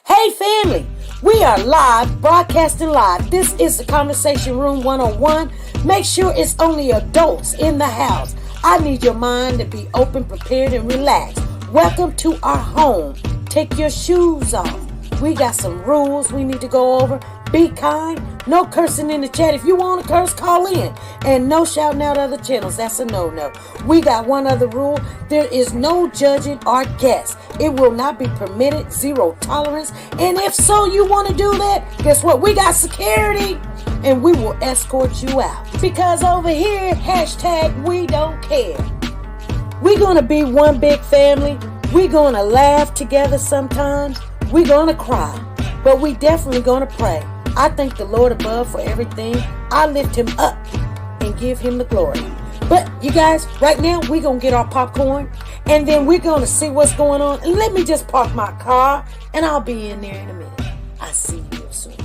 Hey family, we are live, broadcasting live. This is the Conversation Room 101. Make sure it's only adults in the house. I need your mind to be open, prepared, and relaxed. Welcome to our home. Take your shoes off. We got some rules we need to go over. Be kind. No cursing in the chat. If you want to curse, call in. And no shouting out other channels. That's a no-no. We got one other rule. There is no judging our guests. It will not be permitted. Zero tolerance. And if so, you want to do that, guess what? We got security. And we will escort you out. Because over here, hashtag we don't care. We're going to be one big family. We're going to laugh together sometimes. We're going to cry. But we definitely going to pray. I thank the Lord above for everything. I lift him up and give him the glory. But you guys, right now, we're going to get our popcorn. And then we're going to see what's going on. And let me just park my car. And I'll be in there in a minute. I'll see you real soon.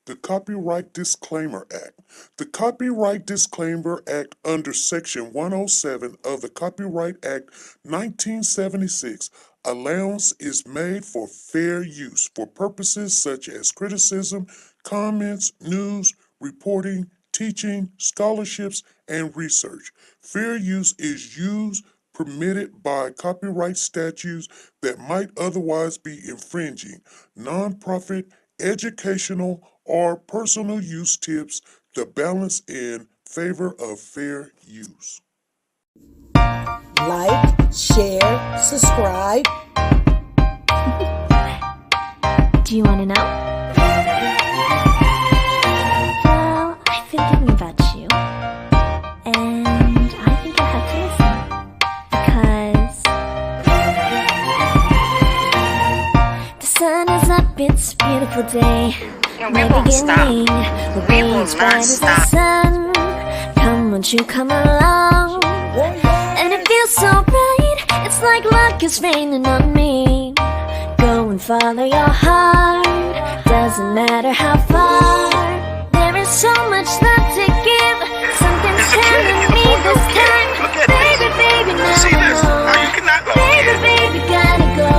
The Copyright Disclaimer Act. The Copyright Disclaimer Act under Section 107 of the Copyright Act 1976, allowance is made for fair use for purposes such as criticism, comments, news, reporting, teaching, scholarships, and research. Fair use is used permitted by copyright statutes that might otherwise be infringing. Nonprofit, educational, or personal use tips the balance in favor of fair use. Like, share, subscribe. Do you want to know? Well, I've been thinking about you, and I think I have to listen, because the sun is up, it's a beautiful day. We won't stop. We will not stop. Sun. Come, won't you come along? And it feels so right. It's like luck is raining on me. Go and follow your heart. Doesn't matter how far. There is so much left to give. Something's telling me this time. Baby, now. See this? How you cannot go? Baby, gotta go.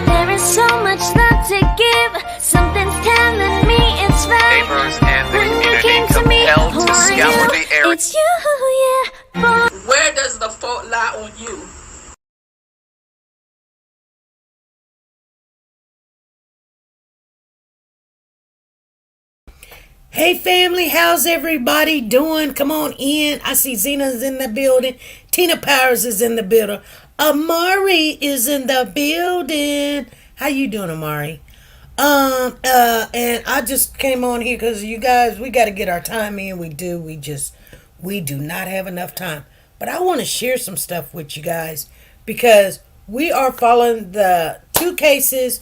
There is so much left to give. Something's telling me it's right. Neighbors and the When you community came to me, compelled to who are scour you? the area. It's you, yeah, boy. Where does the fault lie on you? Hey family, how's everybody doing? Come on in. I see Zena's in the building. Tina Powers is in the building. Amari is in the building. How you doing, Amari? And I just came on here because you guys, we got to get our time in. We do. We do not have enough time. But I want to share some stuff with you guys because we are following the two cases,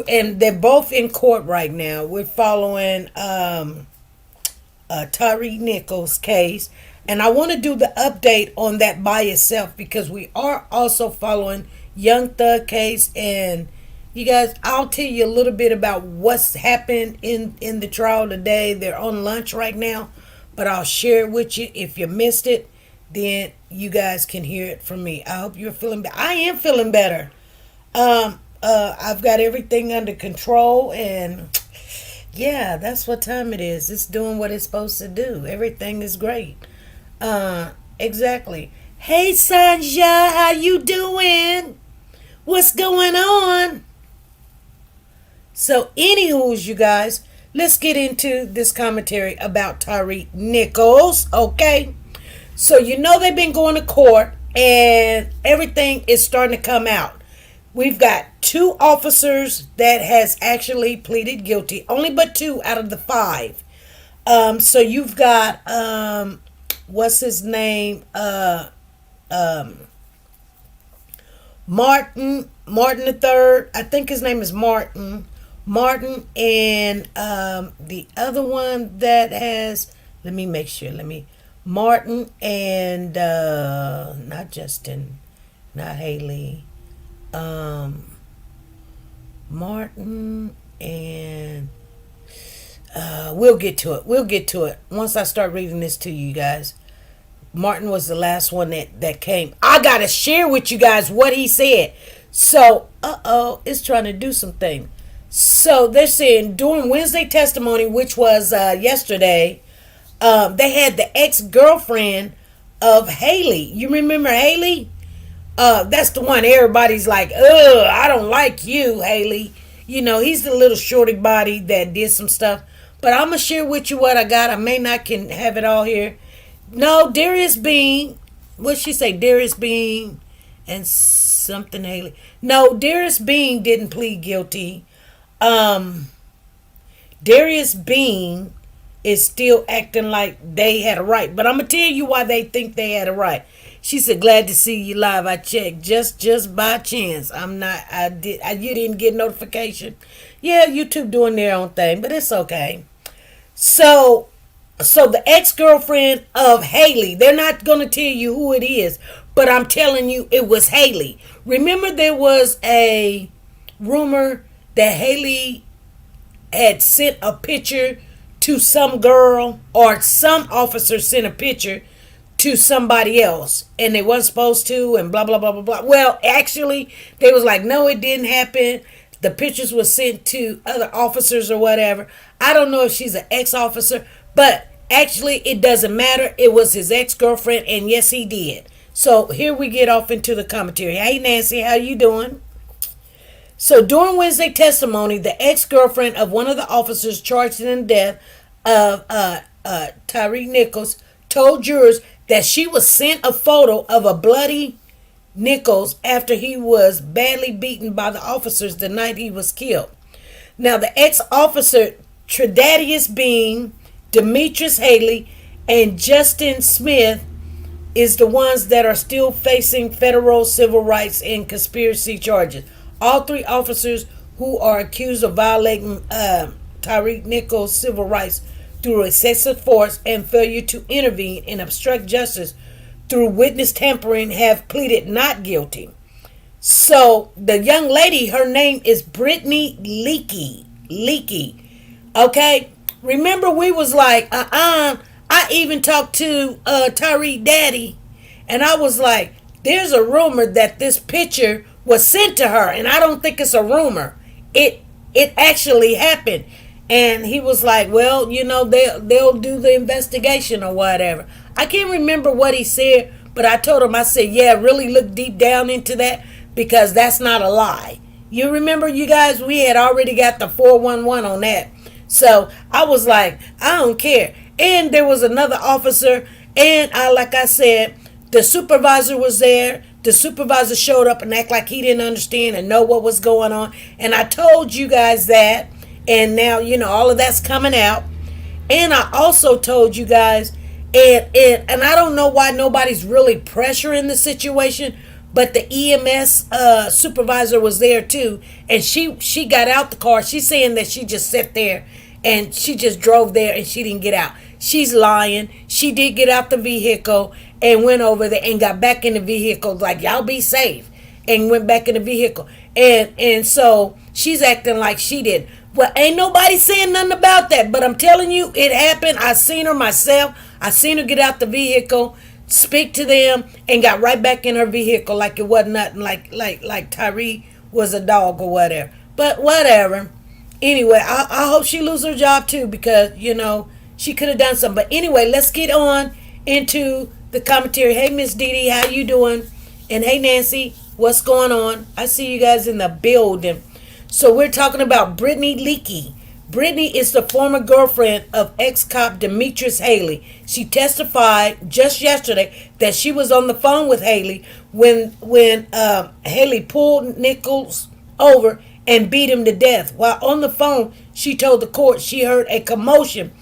and they're both in court right now. We're following Tyre Nichols case, and I want to do the update on that by itself because we are also following Young Thug case. And you guys, I'll tell you a little bit about what's happened in the trial today. They're on lunch right now, but I'll share it with you. If you missed it, then you guys can hear it from me. I hope you're feeling better. I am feeling better. I've got everything under control, and yeah, that's what time it is. It's doing what it's supposed to do. Everything is great. Exactly. Hey, Sanja, how you doing? What's going on? So, anywho's, you guys, let's get into this commentary about Tyre Nichols, okay? So, you know they've been going to court, and everything is starting to come out. We've got 2 officers that has actually pleaded guilty, only but 2 out of the 5. So you've got what's his name? Martin the third. I think his name is Martin. And the other one that has, let me make sure. Martin and not Justin, not Haley. Martin and we'll get to it. We'll get to it once I start reading this to you guys. Martin was the last one that came. I gotta share with you guys what he said. So, it's trying to do something. So they're saying during Wednesday testimony, which was yesterday, they had the ex-girlfriend of Haley. You remember Haley? That's the one everybody's like, ugh, I don't like you, Haley. You know, he's the little shorty body that did some stuff. But I'm going to share with you what I got. I may not can have it all here. No, Darius Bean. What'd she say? Darius Bean and something Haley. No, Darius Bean didn't plead guilty. Darius Bean is still acting like they had a right. But I'm going to tell you why they think they had a right. She said, glad to see you live. I checked just by chance. You didn't get notification. Yeah, YouTube doing their own thing, but it's okay. So the ex-girlfriend of Haley, they're not going to tell you who it is, but I'm telling you it was Haley. Remember there was a rumor that Haley had sent a picture to some girl, or some officer sent a picture to somebody else and they weren't supposed to, and blah blah blah blah blah. Well, actually they was like, no, it didn't happen. The pictures were sent to other officers or whatever. I don't know if she's an ex-officer, but actually it doesn't matter. It was his ex-girlfriend, and yes, he did. So here we get off into the commentary. Hey Nancy, how you doing? So during Wednesday testimony, the ex-girlfriend of one of the officers charged in the death of Tyre Nichols told jurors that she was sent a photo of a bloody Nichols after he was badly beaten by the officers the night he was killed. Now, the ex-officer Tredadius Bean, Demetrius Haley, and Justin Smith is the ones that are still facing federal civil rights and conspiracy charges. All three officers who are accused of violating Tyre Nichols' civil rights through excessive force and failure to intervene and obstruct justice through witness tampering have pleaded not guilty. So the young lady, her name is Brittany Leakey. Okay? Remember we was like, I even talked to Tyreek Daddy, and I was like, there's a rumor that this picture was sent to her, and I don't think it's a rumor. It actually happened. And he was like, well, you know, they'll do the investigation or whatever. I can't remember what he said, but I told him, I said, yeah, really look deep down into that, because that's not a lie. You remember, you guys, we had already got the 411 on that. So I was like, I don't care. And there was another officer, and like I said, the supervisor was there. The supervisor showed up and acted like he didn't understand and know what was going on. And I told you guys that. And now, you know, all of that's coming out. And I also told you guys, and I don't know why nobody's really pressuring the situation, but the EMS supervisor was there too. And she got out the car. She's saying that she just sat there and she just drove there and she didn't get out. She's lying. She did get out the vehicle and went over there and got back in the vehicle like, y'all be safe, and went back in the vehicle. And so she's acting like she did. Well, ain't nobody saying nothing about that, but I'm telling you, it happened. I seen her myself. I seen her get out the vehicle, speak to them, and got right back in her vehicle like it wasn't nothing, like Tyree was a dog or whatever. But whatever. Anyway, I hope she loses her job too, because, you know, she could have done something. But anyway, let's get on into the commentary. Hey, Miss Dee Dee, how you doing? And hey, Nancy, what's going on? I see you guys in the building. So we're talking about Brittany Leakey. Brittany is the former girlfriend of ex-cop Demetrius Haley. She testified just yesterday that she was on the phone with Haley when Haley pulled Nichols over and beat him to death. While on the phone, she told the court she heard a commotion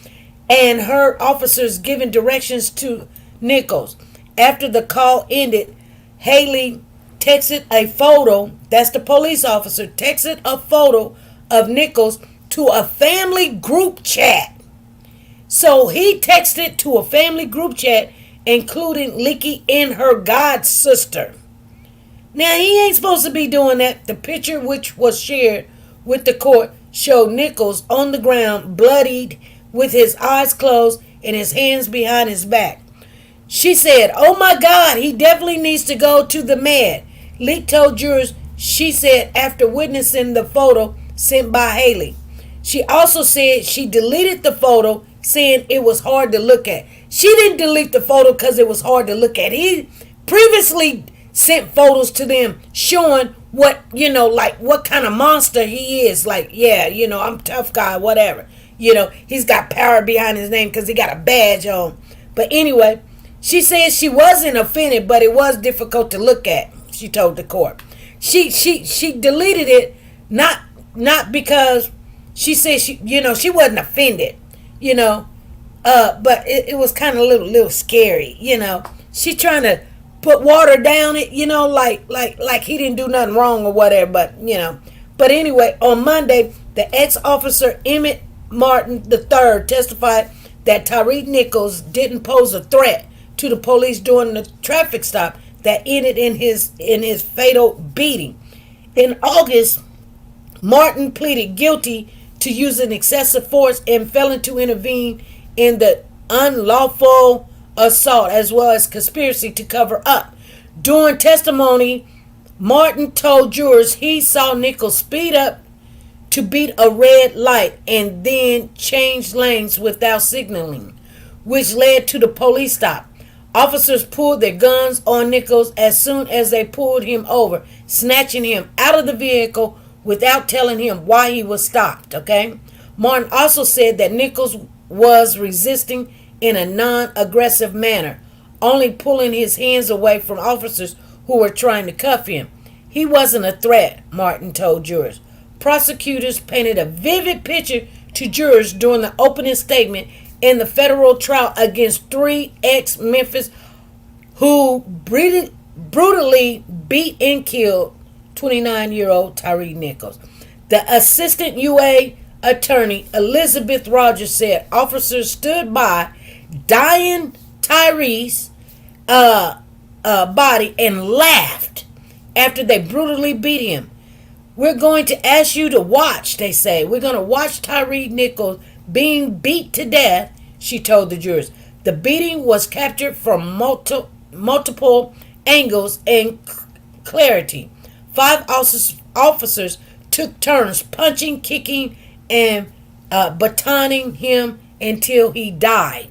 and heard officers giving directions to Nichols. After the call ended, Haley texted a photo, that's the police officer, texted a photo of Nichols to a family group chat. So he texted to a family group chat, including Leakey and her god sister. Now, he ain't supposed to be doing that. The picture, which was shared, with the court showed Nichols on the ground, bloodied, with his eyes closed and his hands behind his back. She said, "Oh my God, he definitely needs to go to the med." Leak told jurors she said after witnessing the photo sent by Haley. She also said she deleted the photo, saying it was hard to look at. She didn't delete the photo because it was hard to look at. He previously sent photos to them showing what, like what kind of monster he is. Like, yeah, I'm a tough guy, whatever. He's got power behind his name because he got a badge on. But anyway, she said she wasn't offended, but it was difficult to look at, she told the court. She deleted it not because she said she wasn't offended, but it was kind of a little scary, She trying to put water down it, like he didn't do nothing wrong or whatever, But anyway, on Monday, the ex-officer Emmett Martin III testified that Tyre Nichols didn't pose a threat to the police during the traffic stop that ended in his fatal beating. In August, Martin pleaded guilty to using excessive force and failing to intervene in the unlawful assault, as well as conspiracy to cover up. During testimony, Martin told jurors he saw Nichols speed up to beat a red light and then change lanes without signaling, which led to the police stop. Officers pulled their guns on Nichols as soon as they pulled him over, snatching him out of the vehicle without telling him why he was stopped, okay? Martin also said that Nichols was resisting in a non-aggressive manner, only pulling his hands away from officers who were trying to cuff him. He wasn't a threat, Martin told jurors. Prosecutors painted a vivid picture to jurors during the opening statement in the federal trial against 3 ex-Memphis who brutally beat and killed 29-year-old Tyre Nichols. The assistant UA attorney, Elizabeth Rogers, said officers stood by dying Tyre's body and laughed after they brutally beat him. "We're going to ask you to watch," they say. "We're going to watch Tyre Nichols being beat to death," she told the jurors. The beating was captured from multiple angles and clarity. 5 officers took turns punching, kicking, and batoning him until he died.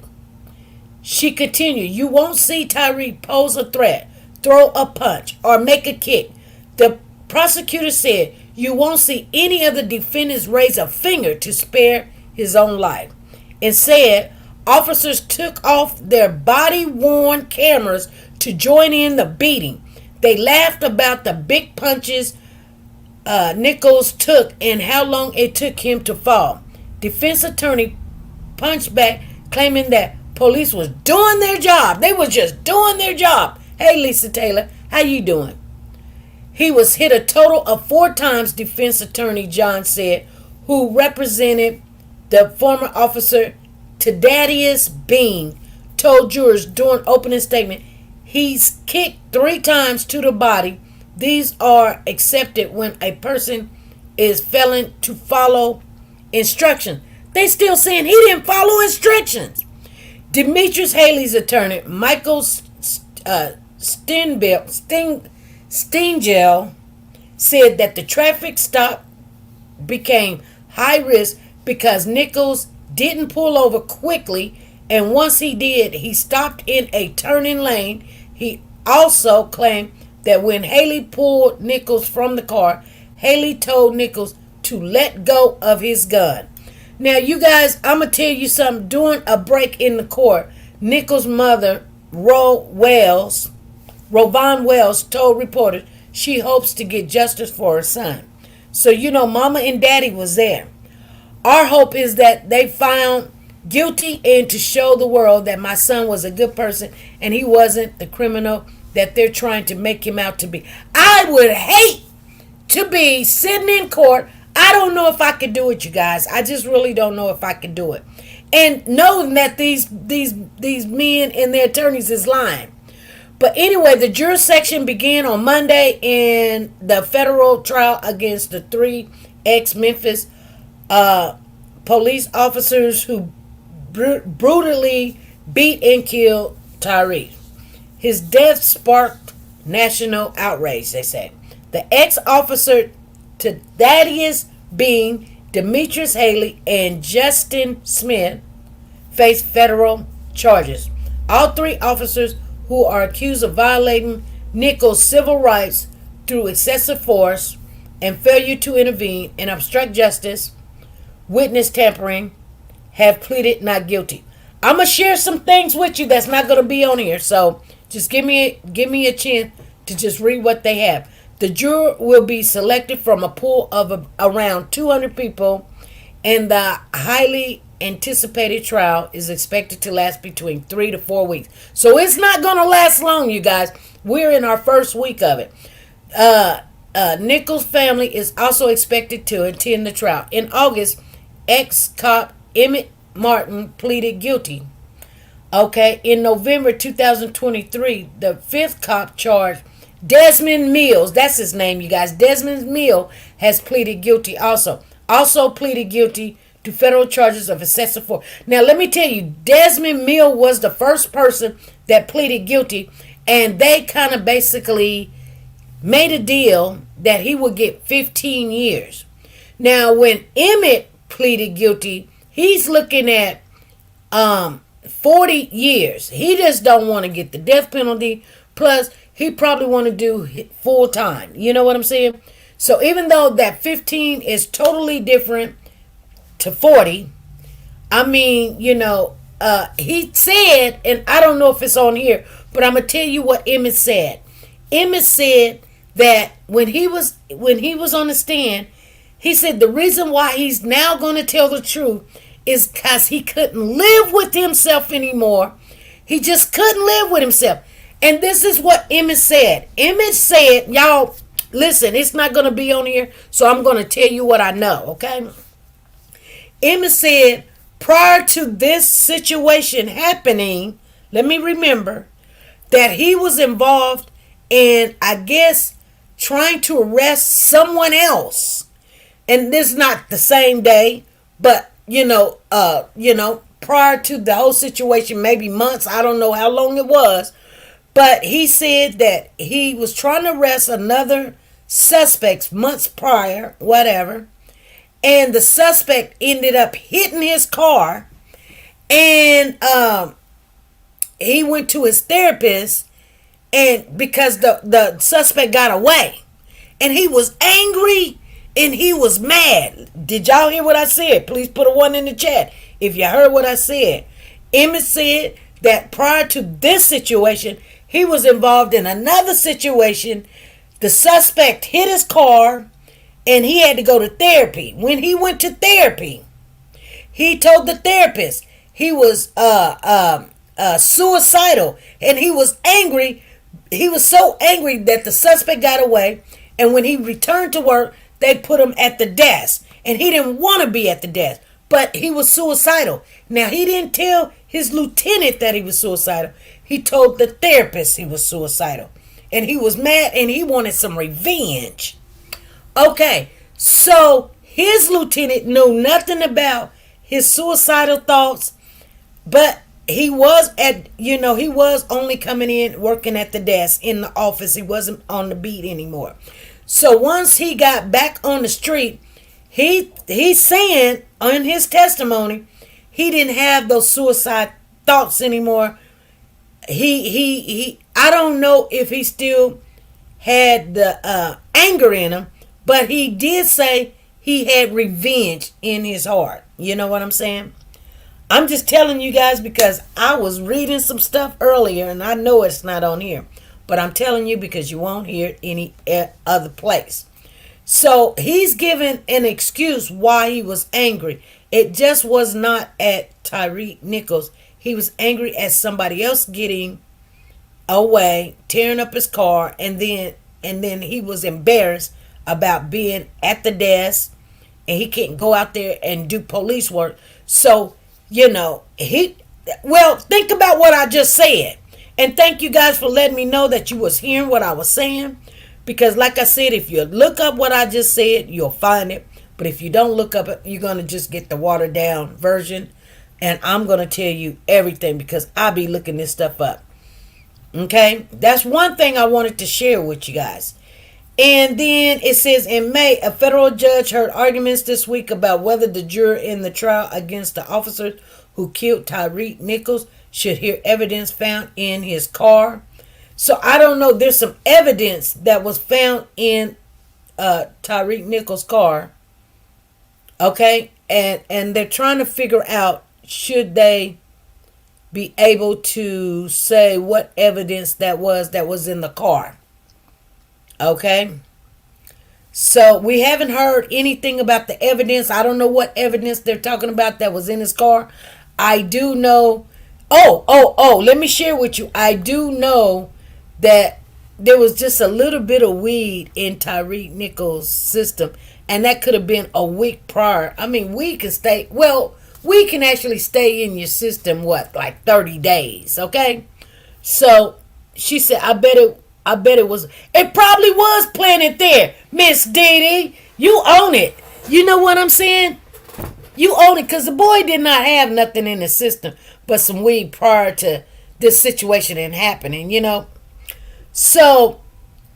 She continued, "You won't see Tyre pose a threat, throw a punch, or make a kick." The prosecutor said, "You won't see any of the defendants raise a finger to spare his own life." Instead, officers took off their body-worn cameras to join in the beating. They laughed about the big punches Nichols took and how long it took him to fall. Defense attorney punched back, claiming that police was doing their job. They was just doing their job. "Hey, Lisa Taylor, how you doing?" He was hit a total of 4 times, defense attorney John said, who represented the former officer Taddeus Bean, told jurors during opening statement. He's kicked 3 times to the body. These are accepted when a person is failing to follow instructions. They still saying he didn't follow instructions. Demetrius Haley's attorney, Michael Steingel, said that the traffic stop became high risk because Nichols didn't pull over quickly, and once he did, he stopped in a turning lane. He also claimed that when Haley pulled Nichols from the car, Haley told Nichols to let go of his gun. Now, you guys, I'm going to tell you something. During a break in the court, Nichols' mother, Rovon Wells, told reporters she hopes to get justice for her son. So, Mama and Daddy was there. Our hope is that they found guilty and to show the world that my son was a good person and he wasn't the criminal that they're trying to make him out to be. I would hate to be sitting in court. I don't know if I could do it, you guys. I just really don't know if I could do it. And knowing that these men and their attorneys is lying. But anyway, the juror section began on Monday in the federal trial against the 3 ex-Memphis police officers who brutally beat and killed Tyre. His death sparked national outrage, they say. The ex-officer to Thaddeus Bean, Demetrius Haley, and Justin Smith face federal charges. All three officers who are accused of violating Nichols' civil rights through excessive force and failure to intervene and obstruct justice, witness tampering, have pleaded not guilty. I'm gonna share some things with you that's not gonna be on here, so just give me a chance to just read what they have. The jury will be selected from a pool of around 200 people, and the highly anticipated trial is expected to last between 3 to 4 weeks. So it's not going to last long, you guys. We're in our first week of it. Nichols' family is also expected to attend the trial. In August, ex-cop Emmett Martin pleaded guilty. Okay, in November 2023, the fifth cop charged Desmond Mills, that's his name, you guys. Desmond Mills has pleaded guilty also. Also pleaded guilty to federal charges of excessive force. Now, let me tell you, Desmond Mills was the first person that pleaded guilty, and they kind of basically made a deal that he would get 15 years. Now, when Emmett pleaded guilty, he's looking at 40 years. He just don't want to get the death penalty. Plus, he probably want to do full time. You know what I'm saying? So even though that 15 is totally different to 40, I mean, he said, and I don't know if it's on here, but I'm gonna tell you what Emmett said. Emmett said that when he was on the stand, he said the reason why he's now going to tell the truth is because he couldn't live with himself anymore. He just couldn't live with himself. And this is what Emmett said. Emmett said, y'all, listen, it's not going to be on here, so I'm going to tell you what I know, okay? Emmett said, prior to this situation happening, let me remember, that he was involved in, I guess, trying to arrest someone else. And this is not the same day, but, prior to the whole situation, maybe months, I don't know how long it was. But he said that he was trying to arrest another suspect months prior, whatever. And the suspect ended up hitting his car. And he went to his therapist, and because the suspect got away. And he was angry and he was mad. Did y'all hear what I said? Please put a 1 in the chat if you heard what I said. Emmett said that prior to this situation, he was involved in another situation. The suspect hit his car and he had to go to therapy. When he went to therapy, he told the therapist he was suicidal, and he was angry. He was so angry that the suspect got away, and when he returned to work, they put him at the desk, and he didn't want to be at the desk, but he was suicidal. Now, he didn't tell his lieutenant that he was suicidal. He told the therapist he was suicidal, and he was mad, and he wanted some revenge. Okay, so his lieutenant knew nothing about his suicidal thoughts, but he was he was only coming in working at the desk in the office. He wasn't on the beat anymore. So once he got back on the street, he's saying in his testimony he didn't have those suicide thoughts anymore. He I don't know if he still had the anger in him, but he did say he had revenge in his heart. You know what I'm saying? I'm just telling you guys because I was reading some stuff earlier, and I know it's not on here. But I'm telling you because you won't hear it any other place. So he's given an excuse why he was angry. It just was not at Tyre Nichols. He was angry at somebody else getting away, tearing up his car, and then he was embarrassed about being at the desk, and he can't go out there and do police work. So, think about what I just said. And thank you guys for letting me know that you was hearing what I was saying. Because like I said, if you look up what I just said, you'll find it. But if you don't look up, you're going to just get the watered down version. And I'm going to tell you everything because I be looking this stuff up. Okay? That's one thing I wanted to share with you guys. And then it says in May, a federal judge heard arguments this week about whether the juror in the trial against the officers who killed Tyre Nichols should hear evidence found in his car. So I don't know. There's some evidence that was found in Tyre Nichols' car. Okay? And they're trying to figure out, should they be able to say what evidence that was in the car. Okay? So we haven't heard anything about the evidence. I don't know what evidence they're talking about that was in his car. I do know. Let me share with you. I do know that there was just a little bit of weed in Tyre Nichols' system. And that could have been a week prior. I mean, weed can stay. Well, we can actually stay in your system, like 30 days, okay? So she said, I bet it was, it probably was planted there, Miss Dee. You own it. You know what I'm saying? You own it because the boy did not have nothing in the system but some weed prior to this situation and happening, you know? So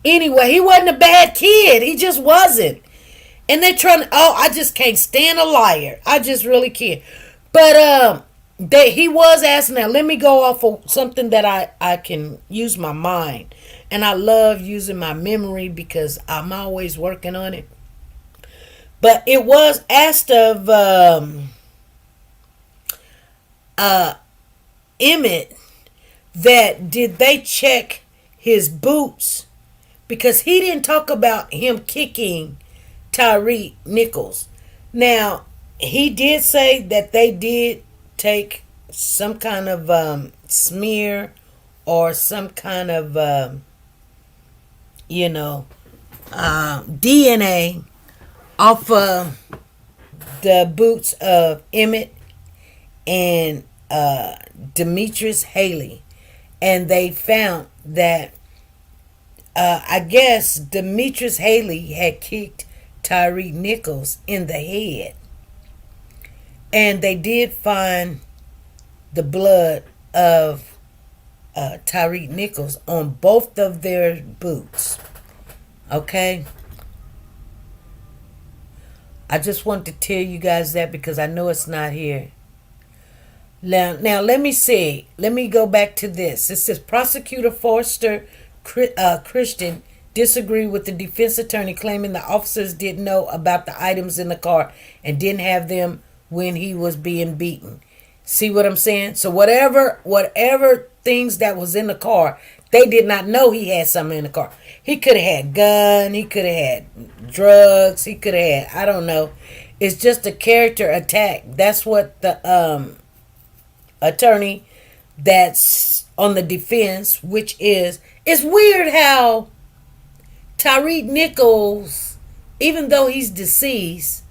anyway, he wasn't a bad kid. He just wasn't. And they're trying to, I just can't stand a liar. I just really can't. But he was asking, now let me go off of something that I can use my mind. And I love using my memory because I'm always working on it. But it was asked of Emmett that did they check his boots? Because he didn't talk about him kicking Tyre Nichols. Now, he did say that they did take some kind of smear or some kind of, DNA off of the boots of Emmett and Demetrius Haley. And they found that, I guess, Demetrius Haley had kicked Tyre Nichols in the head. And they did find the blood of Tyre Nichols on both of their boots. Okay? I just want to tell you guys that because I know it's not here. Now let me see. Let me go back to this. It says Prosecutor Forster Christian disagreed with the defense attorney claiming the officers didn't know about the items in the car and didn't have them when he was being beaten. See what I'm saying? So whatever things that was in the car, they did not know he had something in the car. He could have had gun, he could have had drugs, he could have had, I don't know. It's just a character attack. That's what the attorney that's on the defense, which is, it's weird how Tyre Nichols, even though he's deceased,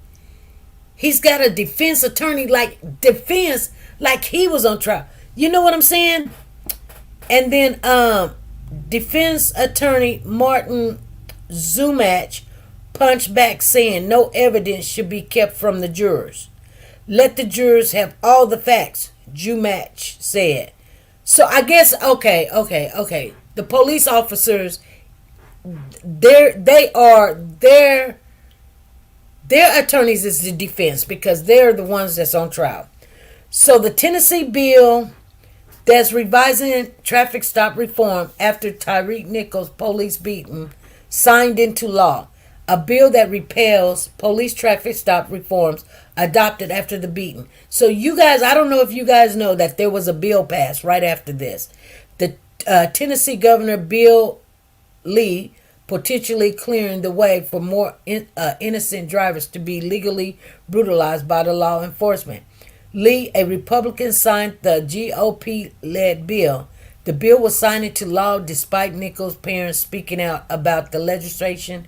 he's got a defense attorney like he was on trial. You know what I'm saying? And then defense attorney Martin Zumach punched back saying no evidence should be kept from the jurors. Let the jurors have all the facts, Zumach said. So I guess, okay. The police officers, their attorneys is the defense because they're the ones that's on trial. So the Tennessee bill that's revising traffic stop reform after Tyre Nichols' police beating signed into law. A bill that repeals police traffic stop reforms adopted after the beating. So you guys, I don't know if you guys know that there was a bill passed right after this. The Tennessee Governor Bill Lee potentially clearing the way for more innocent drivers to be legally brutalized by the law enforcement. Lee, a Republican, signed the GOP-led bill. The bill was signed into law despite Nichols' parents speaking out about the legislation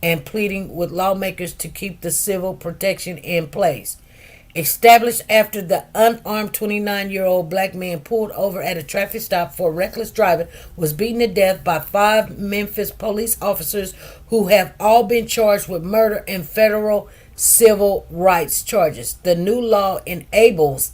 and pleading with lawmakers to keep the civil protection in place. Established after the unarmed 29-year-old black man pulled over at a traffic stop for reckless driving was beaten to death by 5 Memphis police officers who have all been charged with murder in federal civil rights charges. The new law enables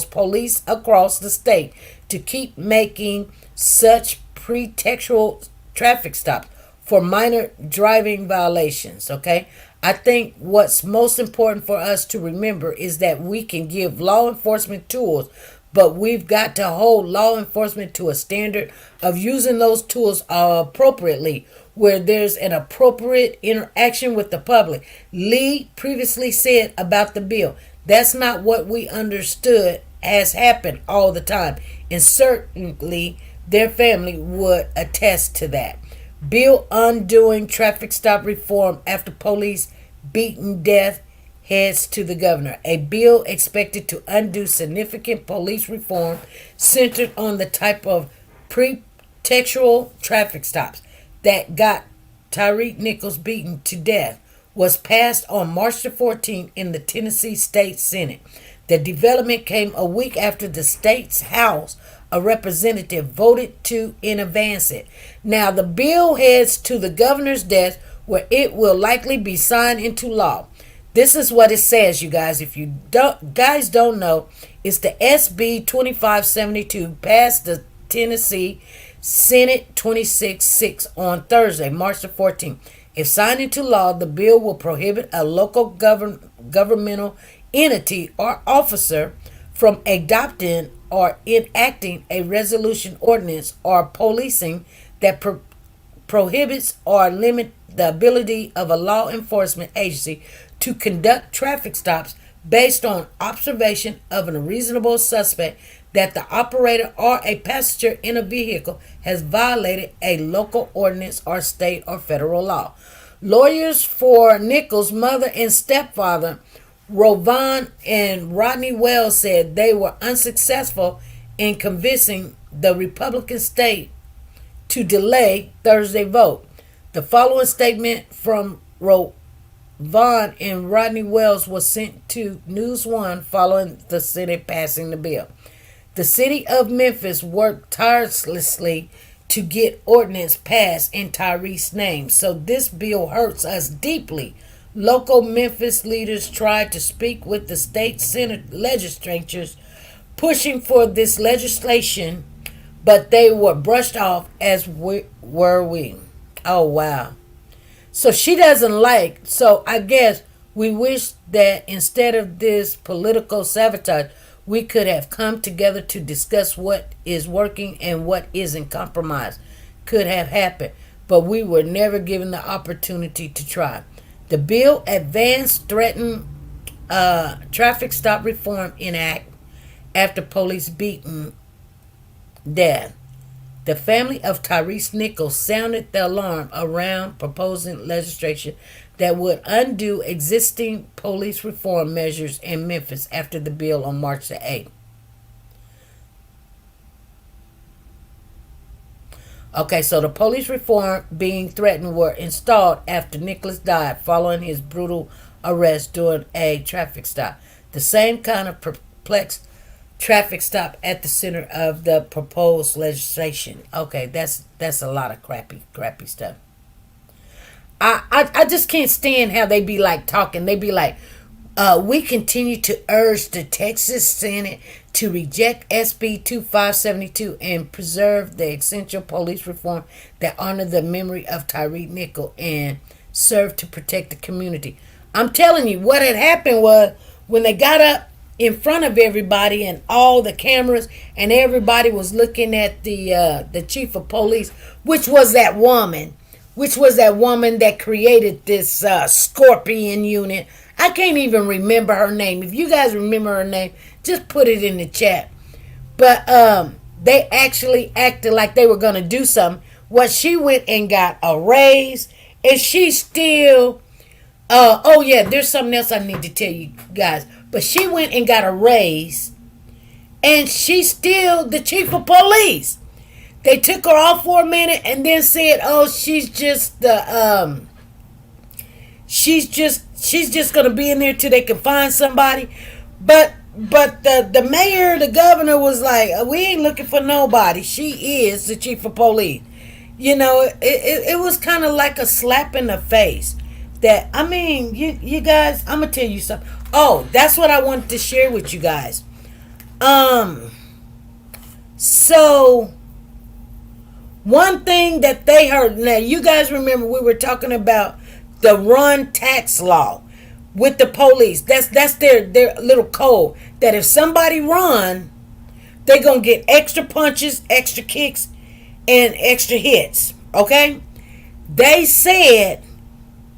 police across the state to keep making such pretextual traffic stops for minor driving violations. Okay, I think what's most important for us to remember is that we can give law enforcement tools, but we've got to hold law enforcement to a standard of using those tools appropriately, where there's an appropriate interaction with the public. Lee previously said about the bill, that's not what we understood has happened all the time, and certainly their family would attest to that. Bill undoing traffic stop reform after police beaten death heads to the governor. A bill expected to undo significant police reform centered on the type of pretextual traffic stops that got Tyre Nichols beaten to death was passed on March the 14th in the Tennessee State Senate. The development came a week after the state's House of Representatives voted to advance it. Now the bill heads to the governor's desk, where it will likely be signed into law. This is what it says, you guys. If you don't know, it's the SB 2572 passed the Tennessee Senate 26-6 on Thursday, March the 14th. If signed into law, the bill will prohibit a local governmental entity or officer from adopting or enacting a resolution, ordinance, or policing that prohibits or limit the ability of a law enforcement agency to conduct traffic stops based on observation of a reasonable suspect that the operator or a passenger in a vehicle has violated a local ordinance or state or federal law. Lawyers for Nichols' mother and stepfather, Rovon and Rodney Wells, said they were unsuccessful in convincing the Republican state to delay Thursday vote. The following statement from Rovon and Rodney Wells was sent to News One following the Senate passing the bill. The city of Memphis worked tirelessly to get ordinance passed in Tyrese's name, so this bill hurts us deeply. Local Memphis leaders tried to speak with the state Senate legislatures pushing for this legislation, but they were brushed off, as were we. Oh, wow. So she doesn't like, so I guess we wish that instead of this political sabotage, we could have come together to discuss what is working and what isn't. Compromise could have happened, but we were never given the opportunity to try. The bill advanced threatened traffic stop reform enact after police beaten death. The family of Tyre Nichols sounded the alarm around proposing legislation that would undo existing police reform measures in Memphis after the bill on March the 8th. Okay, so the police reform being threatened were installed after Nichols died following his brutal arrest during a traffic stop. The same kind of perplexed traffic stop at the center of the proposed legislation. Okay, that's a lot of crappy stuff. I just can't stand how they be like talking. They be like, we continue to urge the Texas Senate to reject SB 2572 and preserve the essential police reform that honor the memory of Tyre Nichols and serve to protect the community. I'm telling you, what had happened was when they got up in front of everybody and all the cameras and everybody was looking at the chief of police, which was that woman that created this Scorpion unit. I can't even remember her name. If you guys remember her name, just put it in the chat. But they actually acted like they were going to do something. Well, she went and got a raise, and she still... oh, yeah, there's something else I need to tell you guys. But she went and got a raise, and she's still the chief of police. They took her off for a minute and then said, "Oh, she's just the she's just gonna be in there till they can find somebody." But the mayor, the governor was like, "We ain't looking for nobody. She is the chief of police." You know, it was kind of like a slap in the face. that, I mean, you guys, I'm gonna tell you something. Oh, that's what I wanted to share with you guys. So one thing that they heard, now you guys remember we were talking about the run tax law with the police. That's their little code, that if somebody run, they're gonna get extra punches, extra kicks, and extra hits. Okay? They said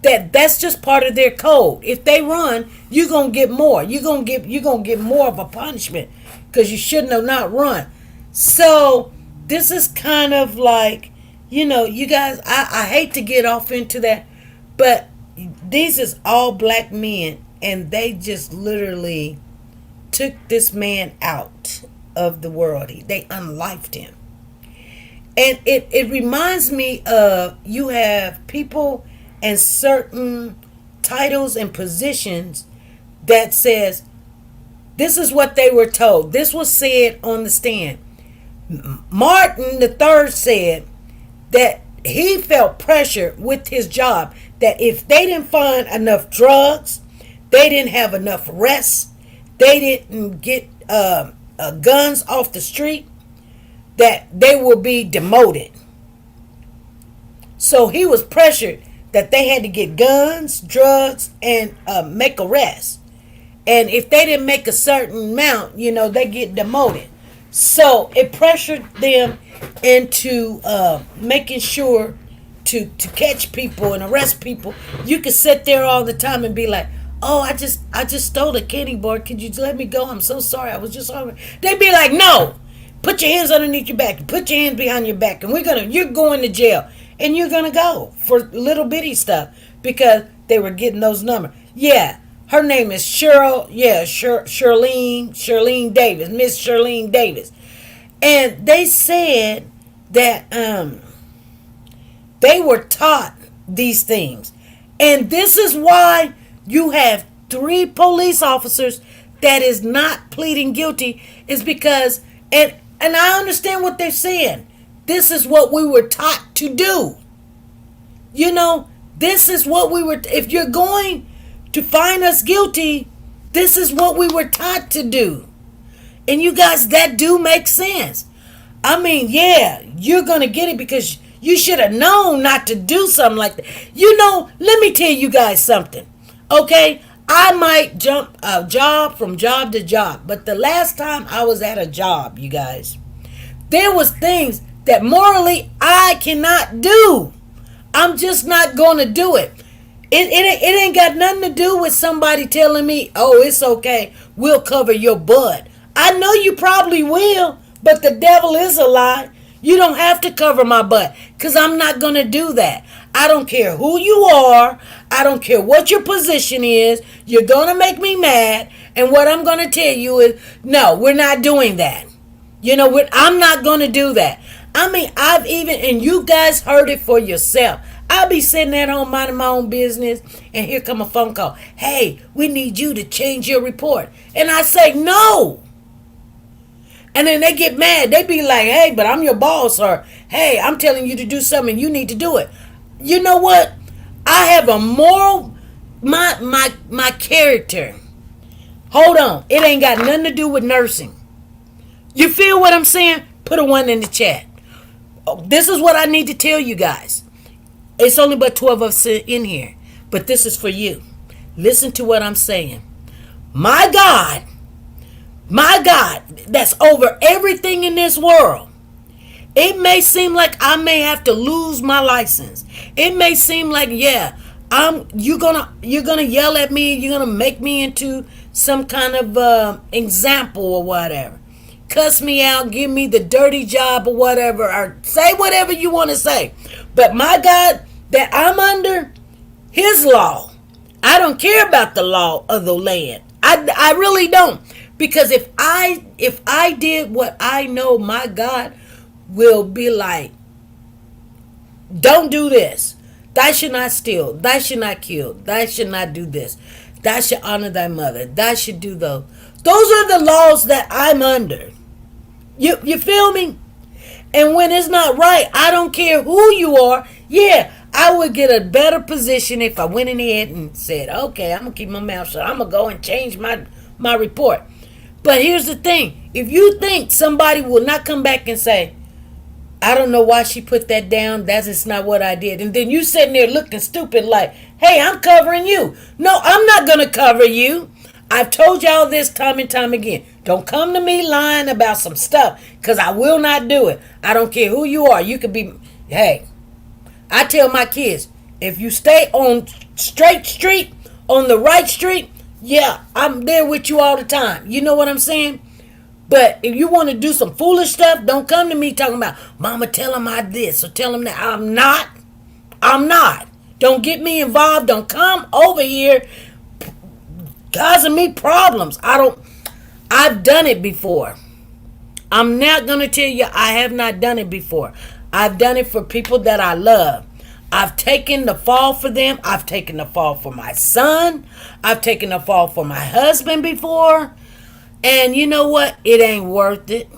that that's just part of their code. If they run, you're gonna get more. You're gonna get more of a punishment because you shouldn't have not run. So this is kind of like, you guys, I hate to get off into that, but these is all black men, and they just literally took this man out of the world. They unlifed him. And it reminds me of, you have people and certain titles and positions that says, this is what they were told. This was said on the stand. Martin the third said that he felt pressure with his job, that if they didn't find enough drugs, they didn't have enough arrests, they didn't get guns off the street, that they will be demoted. So he was pressured that they had to get guns, drugs, and make arrests. And if they didn't make a certain amount, they get demoted. So it pressured them into making sure to catch people and arrest people. You could sit there all the time and be like, oh, I just stole a candy bar. Could you let me go? I'm so sorry. I was just hungry. They'd be like, no, put your hands underneath your back. Put your hands behind your back. And you're going to jail. And you're going to go for little bitty stuff because they were getting those numbers. Yeah, her name is Cheryl. Yeah, Shirlene Davis. Miss Shirlene Davis. And they said that they were taught these things. And this is why you have 3 police officers that is not pleading guilty, is because, and I understand what they're saying. This is what we were taught to do. This is what we were, if you're going to find us guilty, this is what we were taught to do. And you guys, that do make sense. I mean, yeah, you're going to get it because you should have known not to do something like that. Let me tell you guys something. Okay? I might jump a job from job to job. But the last time I was at a job, you guys, there was things that morally I cannot do. I'm just not going to do it. It ain't got nothing to do with somebody telling me, oh, it's okay, we'll cover your butt. I know you probably will, but the devil is a lie. You don't have to cover my butt, because I'm not going to do that. I don't care who you are. I don't care what your position is. You're going to make me mad. And what I'm going to tell you is, no, we're not doing that. I'm not going to do that. I mean, and you guys heard it for yourself. I'll be sitting at home minding my own business, and here come a phone call. Hey, we need you to change your report. And I say, no. And then they get mad. They be like, hey, but I'm your boss. Or, hey, I'm telling you to do something. You need to do it. You know what? I have a moral, my character. Hold on. It ain't got nothing to do with nursing. You feel what I'm saying? Put a 1 in the chat. This is what I need to tell you guys. It's only but 12 of us in here. But this is for you. Listen to what I'm saying. My God, that's over everything in this world. It may seem like I may have to lose my license. It may seem like, yeah, you're gonna yell at me. You're gonna make me into some kind of example or whatever. Cuss me out, give me the dirty job or whatever, or say whatever you want to say. But my God, that I'm under His law. I don't care about the law of the land. I really don't. Because if I did what I know, my God will be like, don't do this. Thou should not steal. Thou should not kill. Thou should not do this. Thou should honor thy mother. Thou should do those. Those are the laws that I'm under. You feel me? And when it's not right, I don't care who you are. Yeah, I would get a better position if I went in ahead and said, okay, I'm going to keep my mouth shut. I'm going to go and change my report. But here's the thing. If you think somebody will not come back and say, I don't know why she put that down. That's just not what I did. And then you sitting there looking stupid like, hey, I'm covering you. No, I'm not going to cover you. I've told y'all this time and time again. Don't come to me lying about some stuff because I will not do it. I don't care who you are. You could be, hey, I tell my kids, if you stay on straight street, on the right street, yeah, I'm there with you all the time. You know what I'm saying? But if you want to do some foolish stuff, don't come to me talking about, Mama, tell him I this or tell him that. I'm not. I'm not. Don't get me involved. Don't come over here causing me problems. I've done it before. I'm not going to tell you I have not done it before. I've done it for people that I love. I've taken the fall for them. I've taken the fall for my son. I've taken the fall for my husband before. And you know what? It ain't worth it.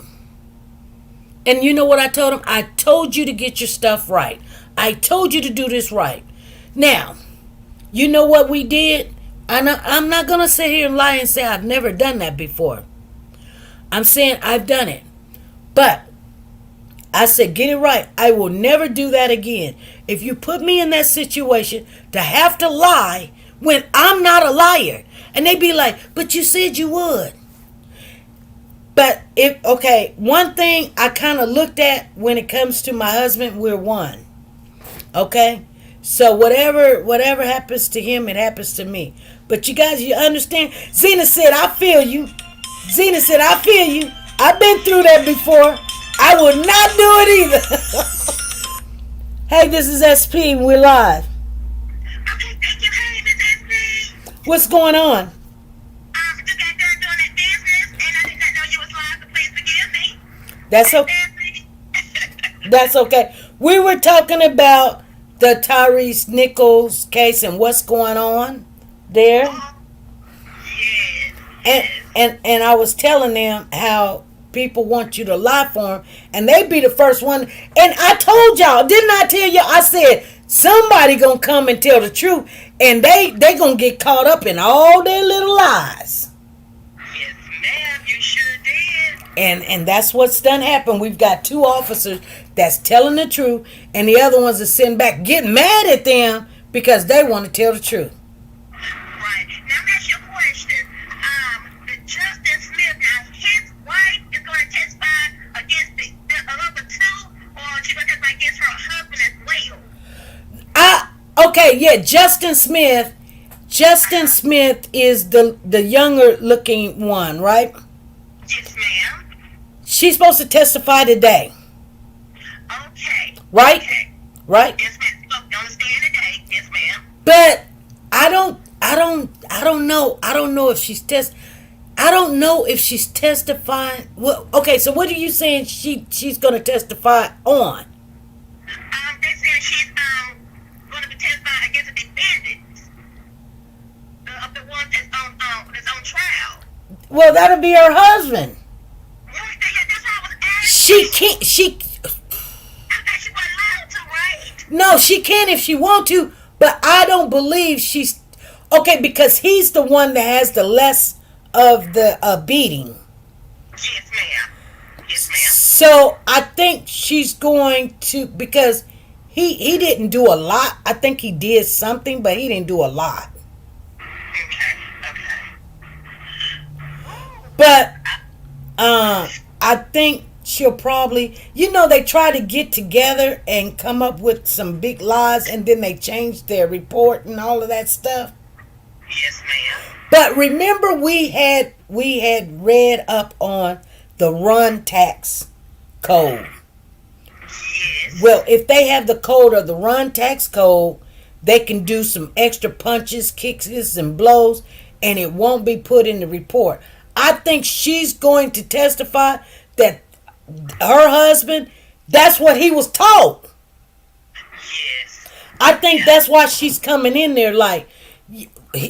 And you know what I told him? I told you to get your stuff right. I told you to do this right. Now, you know what we did? I'm not going to sit here and lie and say I've never done that before. I'm saying I've done it. But I said, get it right. I will never do that again. If you put me in that situation to have to lie when I'm not a liar. And they be like, but you said you would. But one thing I kind of looked at when it comes to my husband, we're one. Okay? So whatever happens to him, it happens to me. But you guys, you understand? Zena said, I feel you. Zena said, I feel you. I've been through that before. I would not do it either. Hey, this is SP. We're live. Okay, thank you. Hey, Miss SP. What's going on? Just got done doing that business, and I did not know you was live, so please forgive me. That's okay. That's okay. We were talking about the Tyre Nichols case and what's going on there. Yes. And I was telling them how people want you to lie for them, and they be the first one. And I told y'all, didn't I tell you? I said somebody gonna come and tell the truth, and they gonna get caught up in all their little lies. Yes, ma'am. You sure did. And that's what's done happened. We've got two officers that's telling the truth, and the other ones are sitting back getting mad at them because they want to tell the truth. Right. Now, that's your question. The Justice Smith, now, his wife is going to testify against the other two, or she's going to testify against her husband as well? Okay, yeah, Justin Smith. Justin Smith is the younger looking one, right? Yes, ma'am. She's supposed to testify today. Okay. Right? Okay. Right? Yes, ma'am. So, don't stand today. Yes, ma'am. But I don't know. I don't know if she's testifying. Well, okay, so what are you saying she's going to testify on? They said she's going to be testifying against the defendants of the one that's on trial. Well, that'll be her husband. Right, that's how I was asking. She can't. I thought she wasn't allowed to, right? No, she can if she want to, but I don't believe she's okay because he's the one that has the less of the beating. Yes, ma'am. Yes, ma'am. So I think she's going to, because he didn't do a lot. I think he did something, but he didn't do a lot. Okay. But I think she'll probably, they try to get together and come up with some big lies, and then they change their report and all of that stuff. Yes, ma'am. But remember, we had read up on the run tax code. Yes. Well, if they have the code of the run tax code, they can do some extra punches, kicks, and blows, and it won't be put in the report. I think she's going to testify that her husband, that's what he was told. Yes. I think that's why she's coming in there like,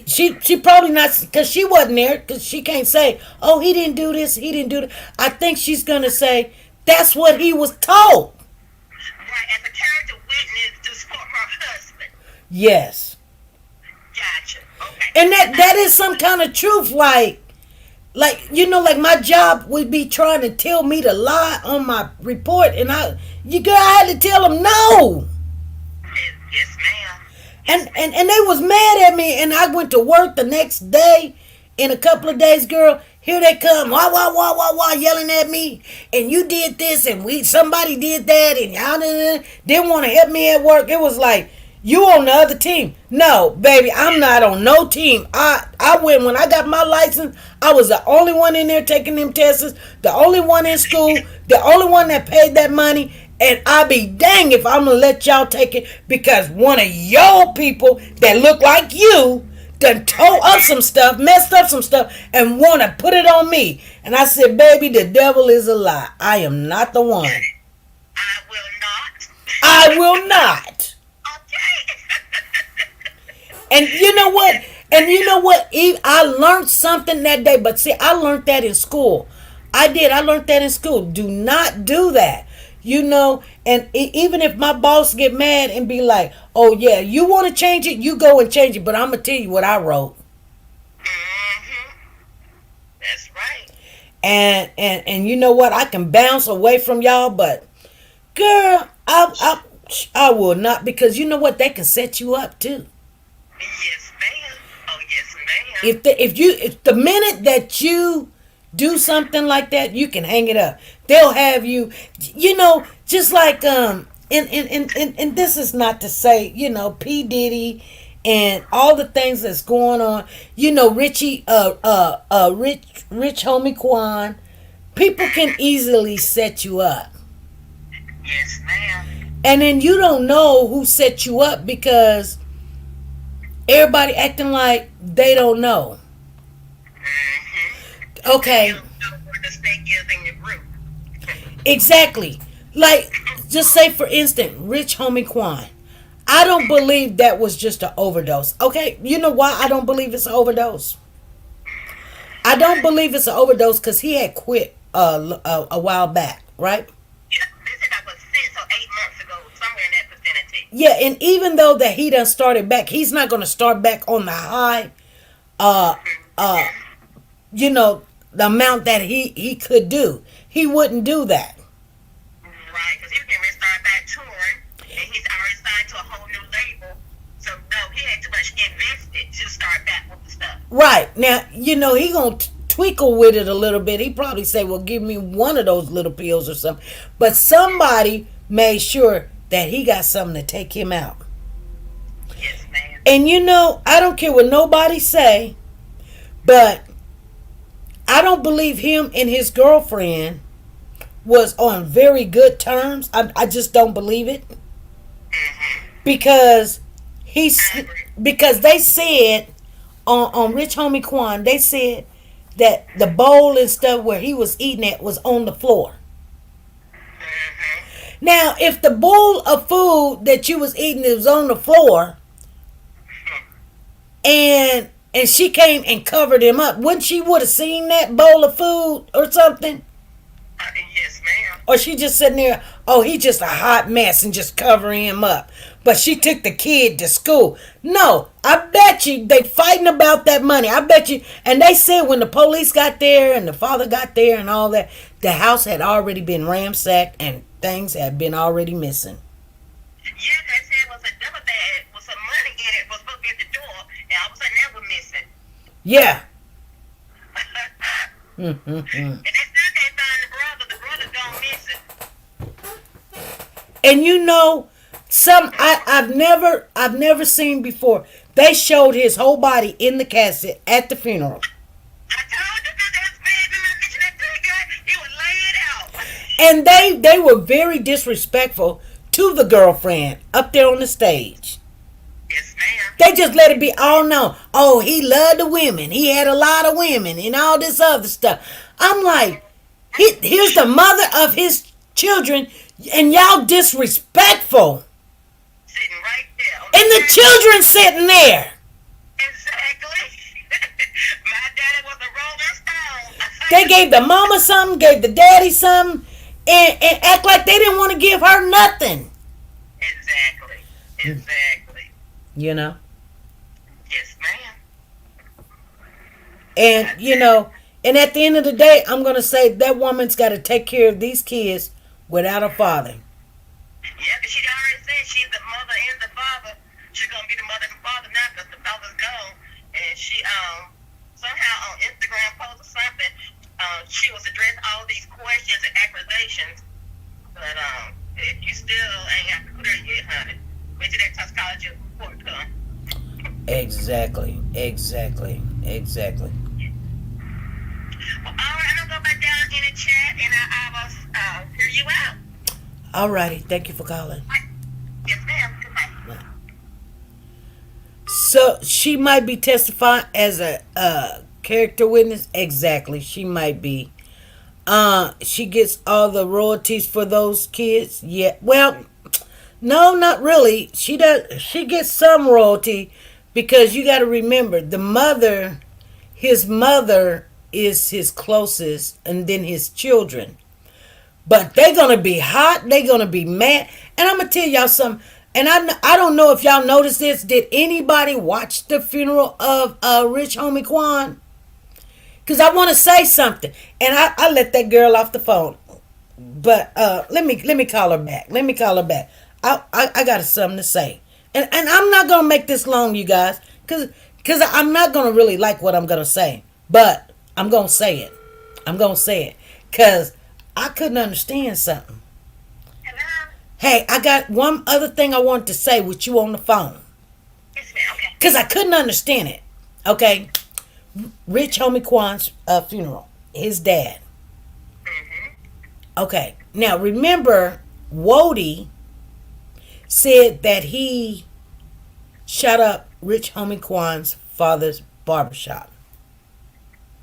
she probably not, because she wasn't there, because she can't say, oh, he didn't do this, he didn't do that. I think she's going to say, that's what he was told. Right, as a character witness to support her husband. Yes. Gotcha. Okay. And that is some kind of truth. Like like my job would be trying to tell me to lie on my report, and I had to tell them no. Yes, ma'am. And they was mad at me, and I went to work the next day. In a couple of days, girl, here they come, wah wah wah wah wah, yelling at me, and you did this, and somebody did that, and y'all didn't want to help me at work. It was like, you on the other team. No, baby, I'm not on no team. I went when I got my license. I was the only one in there taking them tests, the only one in school, the only one that paid that money. And I be dang if I'm gonna let y'all take it, because one of your people that look like you done tore up some stuff, messed up some stuff, and want to put it on me. And I said, baby, the devil is a lie. I am not the one. I will not. I will not. Okay. And you know what? Eve, I learned something that day. But see, I learned that in school. I did. I learned that in school. Do not do that. And even if my boss get mad and be like, oh yeah, you want to change it, you go and change it. But I'm going to tell you what I wrote. Mm-hmm. That's right. And you know what? I can bounce away from y'all, but girl, I will not, because you know what? They can set you up too. Yes, ma'am. Oh, yes, ma'am. If the minute that you do something like that, you can hang it up. They'll have you, just like and this is not to say, P Diddy and all the things that's going on. Richie, rich homie Quan. People can easily set you up. Yes, ma'am. And then you don't know who set you up, because everybody acting like they don't know. Okay. You don't know where the stake is in your group. Exactly. Like, just say for instance, Rich Homie Quan. I don't believe that was just an overdose. Okay, you know why I don't believe it's an overdose? I don't believe it's an overdose because he had quit a while back, right? Yeah, they said that was 6 or 8 months ago, somewhere in that vicinity. Yeah, and even though that he done started back, he's not going to start back on the high, the amount that he could do. He wouldn't do that. Right, because he was going to start back touring, and he's already signed to a whole new label. So, no, he had too much invested to start back with the stuff. Right. Now, he going to tweakle with it a little bit. He probably say, well, give me one of those little pills or something. But somebody made sure that he got something to take him out. Yes, ma'am. And I don't care what nobody say, but I don't believe him and his girlfriend was on very good terms. I just don't believe it. Because they said on Rich Homie Quan, they said that the bowl and stuff where he was eating at was on the floor. Now, if the bowl of food that you was eating was on the floor, and she came and covered him up, wouldn't she would have seen that bowl of food or something? Yes, ma'am. Or she just sitting there, oh, he just a hot mess and just covering him up. But she took the kid to school. No, I bet you they fighting about that money. I bet you. And they said when the police got there and the father got there and all that, the house had already been ransacked and things had been already missing. Yeah, they said it was a double bag with some money in it was supposed to be at the door, and all of a sudden that was missing. Yeah. And they still can't find the brother. The brother gone missing. And I've never seen before. They showed his whole body in the casket at the funeral. I told you that man, he was laying out. And they were very disrespectful to the girlfriend up there on the stage. Yes, ma'am. They just let it be all known. Oh, he loved the women. He had a lot of women and all this other stuff. I'm like, here's the mother of his children, and y'all disrespectful. Sitting right there. And the children sitting there. Exactly. My daddy was a rolling stone. They gave the mama something, gave the daddy something, and act like they didn't want to give her nothing. Exactly. you know. Yes, ma'am. And, you know, and at the end of the day, I'm going to say that woman's got to take care of these kids without a father. Yeah, because she already said she's the mother and the father. She's gonna be the mother and father now because the father's gone. And she somehow on Instagram posted something. She was addressing all these questions and accusations. But if you still ain't got to put her yet, honey, wait till that toxicology report come. Exactly. Well, all right, I'm gonna go back down in the chat and I will hear you out. Alrighty, thank you for calling. Yes, ma'am. Goodbye. So she might be testifying as a character witness. Exactly, she might be. She gets all the royalties for those kids. Yeah, well, no, not really. She does. She gets some royalty because you got to remember the mother. His mother is his closest, and then his children. But they're gonna be hot. They're gonna be mad. And I'm gonna tell y'all something. And I don't know if y'all noticed this. Did anybody watch the funeral of Rich Homie Quan? Because I want to say something, and I let that girl off the phone. But let me call her back. Let me call her back. I got something to say, and I'm not gonna make this long, you guys, because I'm not gonna really like what I'm gonna say, but I'm gonna say it. I'm gonna say it because I couldn't understand something. Hello? Hey, I got one other thing I wanted to say with you on the phone. Yes, ma'am. Okay. Because I couldn't understand it. Okay? Rich Homie Quan's funeral. His dad. Mm-hmm. Okay. Now, remember, Wody said that he shot up Rich Homie Quan's father's barbershop.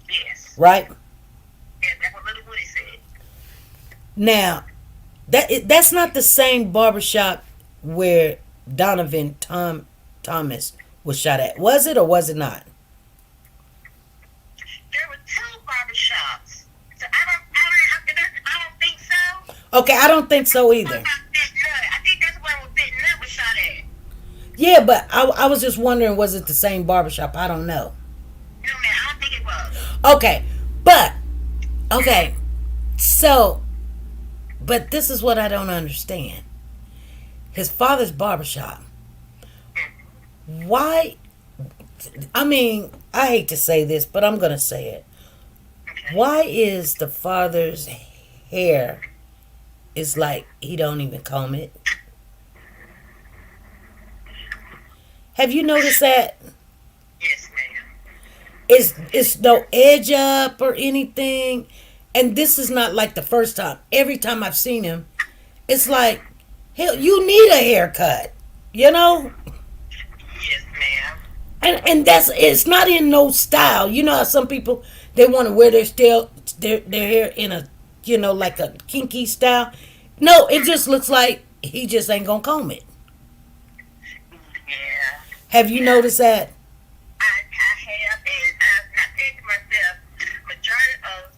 Yes. Right? Yeah, that's what Little Woody said. Now, that's not the same barbershop where Donovan Thomas was shot at. Was it or was it not? There were two barbershops. So I don't think so. Okay, I don't think so either. I think that's where Big Nut was shot at. Yeah, but I was just wondering, was it the same barbershop? I don't know. No, man, I don't think it was. Okay, so, but this is what I don't understand. His father's barbershop. Why? I mean, I hate to say this, but I'm going to say it. Why is the father's hair is like he don't even comb it? Have you noticed that? Yes, ma'am. It's no edge up or anything. And this is not like the first time. Every time I've seen him, it's like, hell, you need a haircut. You know? Yes, ma'am. And it's not in no style. You know how some people, they want to wear their hair in a, you know, like a kinky style. No, it just looks like he just ain't gonna comb it. Yeah. Have you noticed that? I have, and I've said to myself, majority of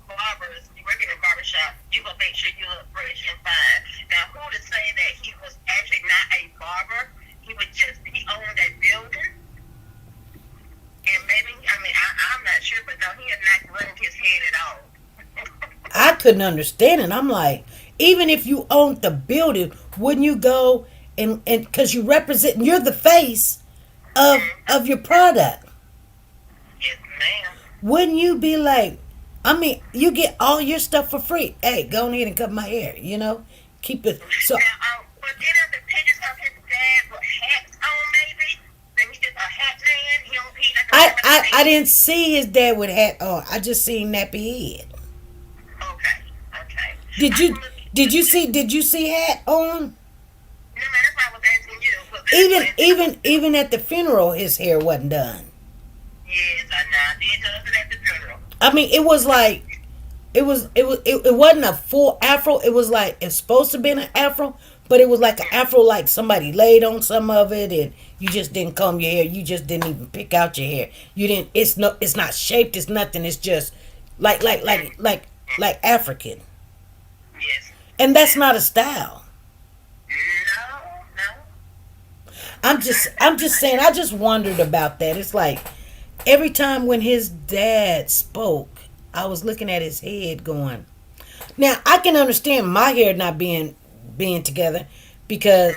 barbers, you work in a barbershop, you gonna make sure you look fresh and fine. Now, who to say that he was actually not a barber? He owned a building. And maybe, I'm not sure, but no, he had not groomed his head at all. I couldn't understand it. I'm like, even if you owned the building, wouldn't you go and because you're the face of your product. Yes, ma'am. Wouldn't you be like, I mean, you get all your stuff for free. Hey, go ahead and cut my hair, you know? Keep it. So, Now, was any of the pictures of his dad with hats on, maybe? Then he's just a hat man? I didn't see his dad with hat on. I just seen nappy head. Okay. Did you see hat on? No, man, that's why I was asking you. Even at the funeral, his hair wasn't done. Yes, I know. I did notice it at the funeral. I mean, it was like, it wasn't a full afro. It was like, it's supposed to be an afro, but it was like an afro, like somebody laid on some of it, and you just didn't comb your hair. You just didn't even pick out your hair. You didn't. It's not shaped. It's nothing. It's just like African. Yes. And that's not a style. No. I'm just saying. I just wondered about that. It's like every time when his dad spoke, I was looking at his head, going. Now I can understand my hair not being together because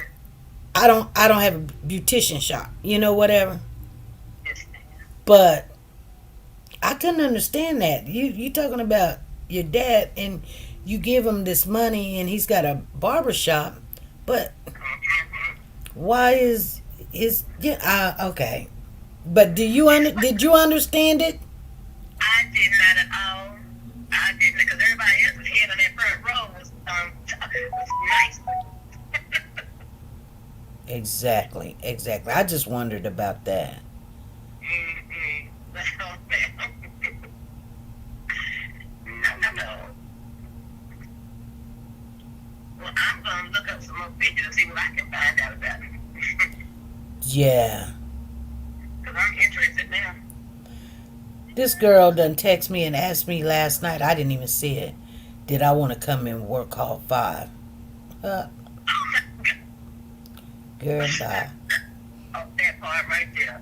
I don't have a beautician shop, whatever. But I couldn't understand that. You talking about your dad and you give him this money and he's got a barber shop, but why is his okay? But did you understand it? I did not at all. I didn't, because everybody else's head on that front row was nice. Exactly. I just wondered about that. Mm-hmm. No. Well, I'm going to look up some more pictures and see what I can find out about it. Yeah. Because I'm interested now. This girl done text me and asked me last night. I didn't even see it. Did I want to come and work hall 5? Goodbye. Oh, that part right there.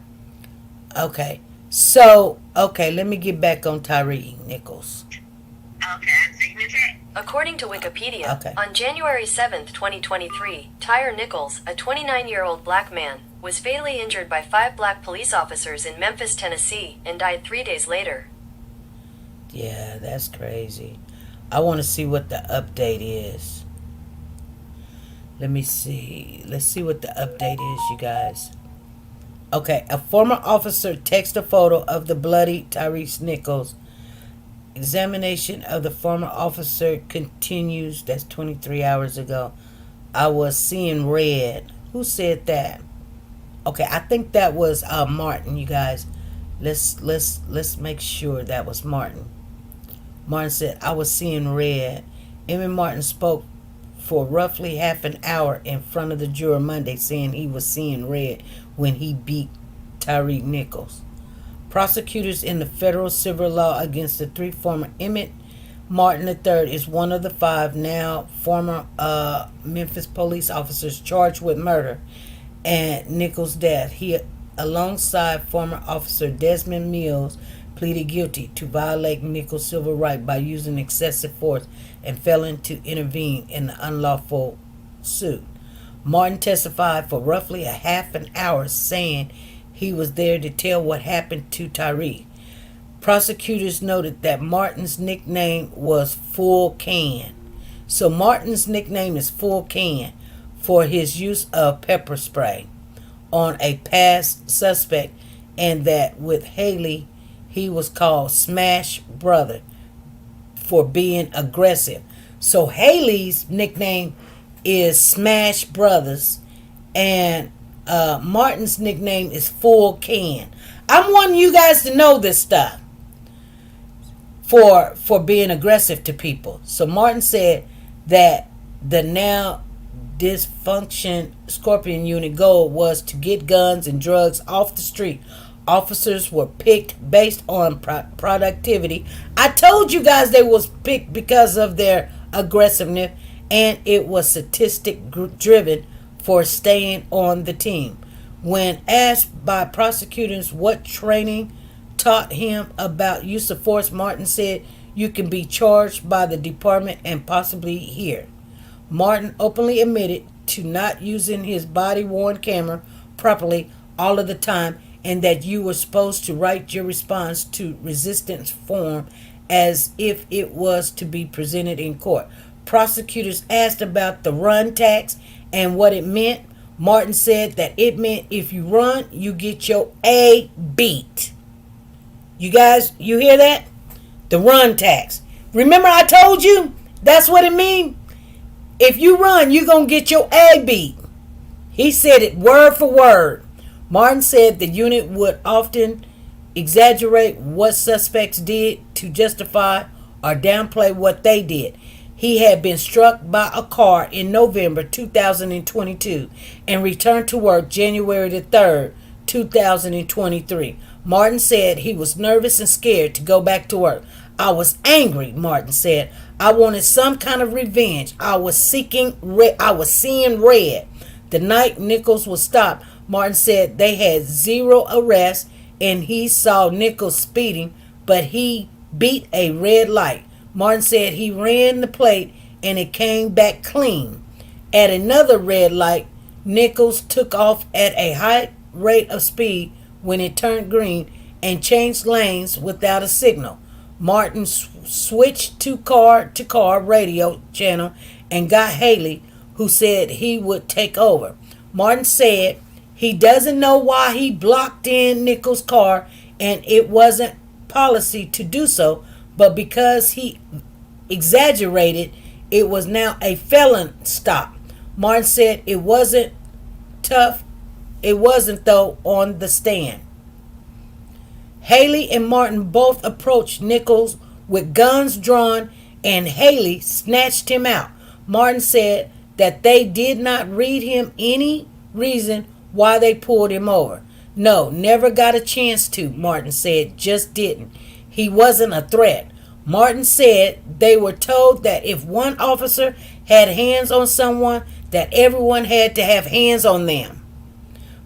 Okay. So, let me get back on Tyre Nichols. Okay, I see you in chat. According to Wikipedia, Okay. on January 7th, 2023, Tyre Nichols, a 29-year-old black man, was fatally injured by 5 black police officers in Memphis, Tennessee, and died 3 days later. Yeah, that's crazy. I want to see what the update is. Let me see. Let's see what the update is, you guys. Okay, a former officer texted a photo of the bloody Tyre Nichols. Examination of the former officer continues. That's 23 hours ago. I was seeing red. Who said that? Okay, I think that was Martin, you guys. Let's make sure that was Martin. Martin said, I was seeing red. Emmett Martin spoke for roughly half an hour in front of the juror Monday, saying he was seeing red when he beat Tyre Nichols. Prosecutors in the federal civil law against the 3 former Emmett Martin III is one of the 5 now former Memphis police officers charged with murder and Nichols' death. He, alongside former officer Desmond Mills, pleaded guilty to violate Nichols' civil right by using excessive force and failing to intervene in the unlawful suit. Martin testified for roughly a half an hour, saying he was there to tell what happened to Tyre. Prosecutors noted that Martin's nickname was Full Can. So Martin's nickname is Full Can for his use of pepper spray on a past suspect, and that with Haley he was called Smash Brother for being aggressive. So Haley's nickname is Smash Brothers, and Martin's nickname is Full Can. I'm wanting you guys to know this stuff for being aggressive to people. So Martin said that the now dysfunction Scorpion unit goal was to get guns and drugs off the street. Officers were picked based on productivity. I told you guys they was picked because of their aggressiveness, and it was statistic driven for staying on the team. When asked by prosecutors what training taught him about use of force, Martin said, "You can be charged by the department and possibly here." Martin openly admitted to not using his body-worn camera properly all of the time, and that you were supposed to write your response to resistance form as if it was to be presented in court. Prosecutors asked about the run tax and what it meant. Martin said that it meant if you run, you get your A beat. You guys, you hear that? The run tax. Remember I told you? That's what it means. If you run, you're going to get your A beat. He said it word for word. Martin said the unit would often exaggerate what suspects did to justify or downplay what they did. He had been struck by a car in November 2022 and returned to work January the 3rd, 2023. Martin said he was nervous and scared to go back to work. I was angry, Martin said. I wanted some kind of revenge. I was seeing red. The night Nichols was stopped, Martin said they had 0 arrests and he saw Nichols speeding, but he beat a red light. Martin said he ran the plate and it came back clean. At another red light, Nichols took off at a high rate of speed when it turned green and changed lanes without a signal. Martin switched to car radio channel and got Haley, who said he would take over. Martin said he doesn't know why he blocked in Nichols' car and it wasn't policy to do so, but because he exaggerated, it was now a felon stop. Martin said it wasn't tough. It wasn't, though, on the stand. Haley and Martin both approached Nichols with guns drawn, and Haley snatched him out. Martin said that they did not read him any reason why they pulled him over. No, never got a chance to, Martin said, just didn't. He wasn't a threat. Martin said they were told that if one officer had hands on someone, that everyone had to have hands on them.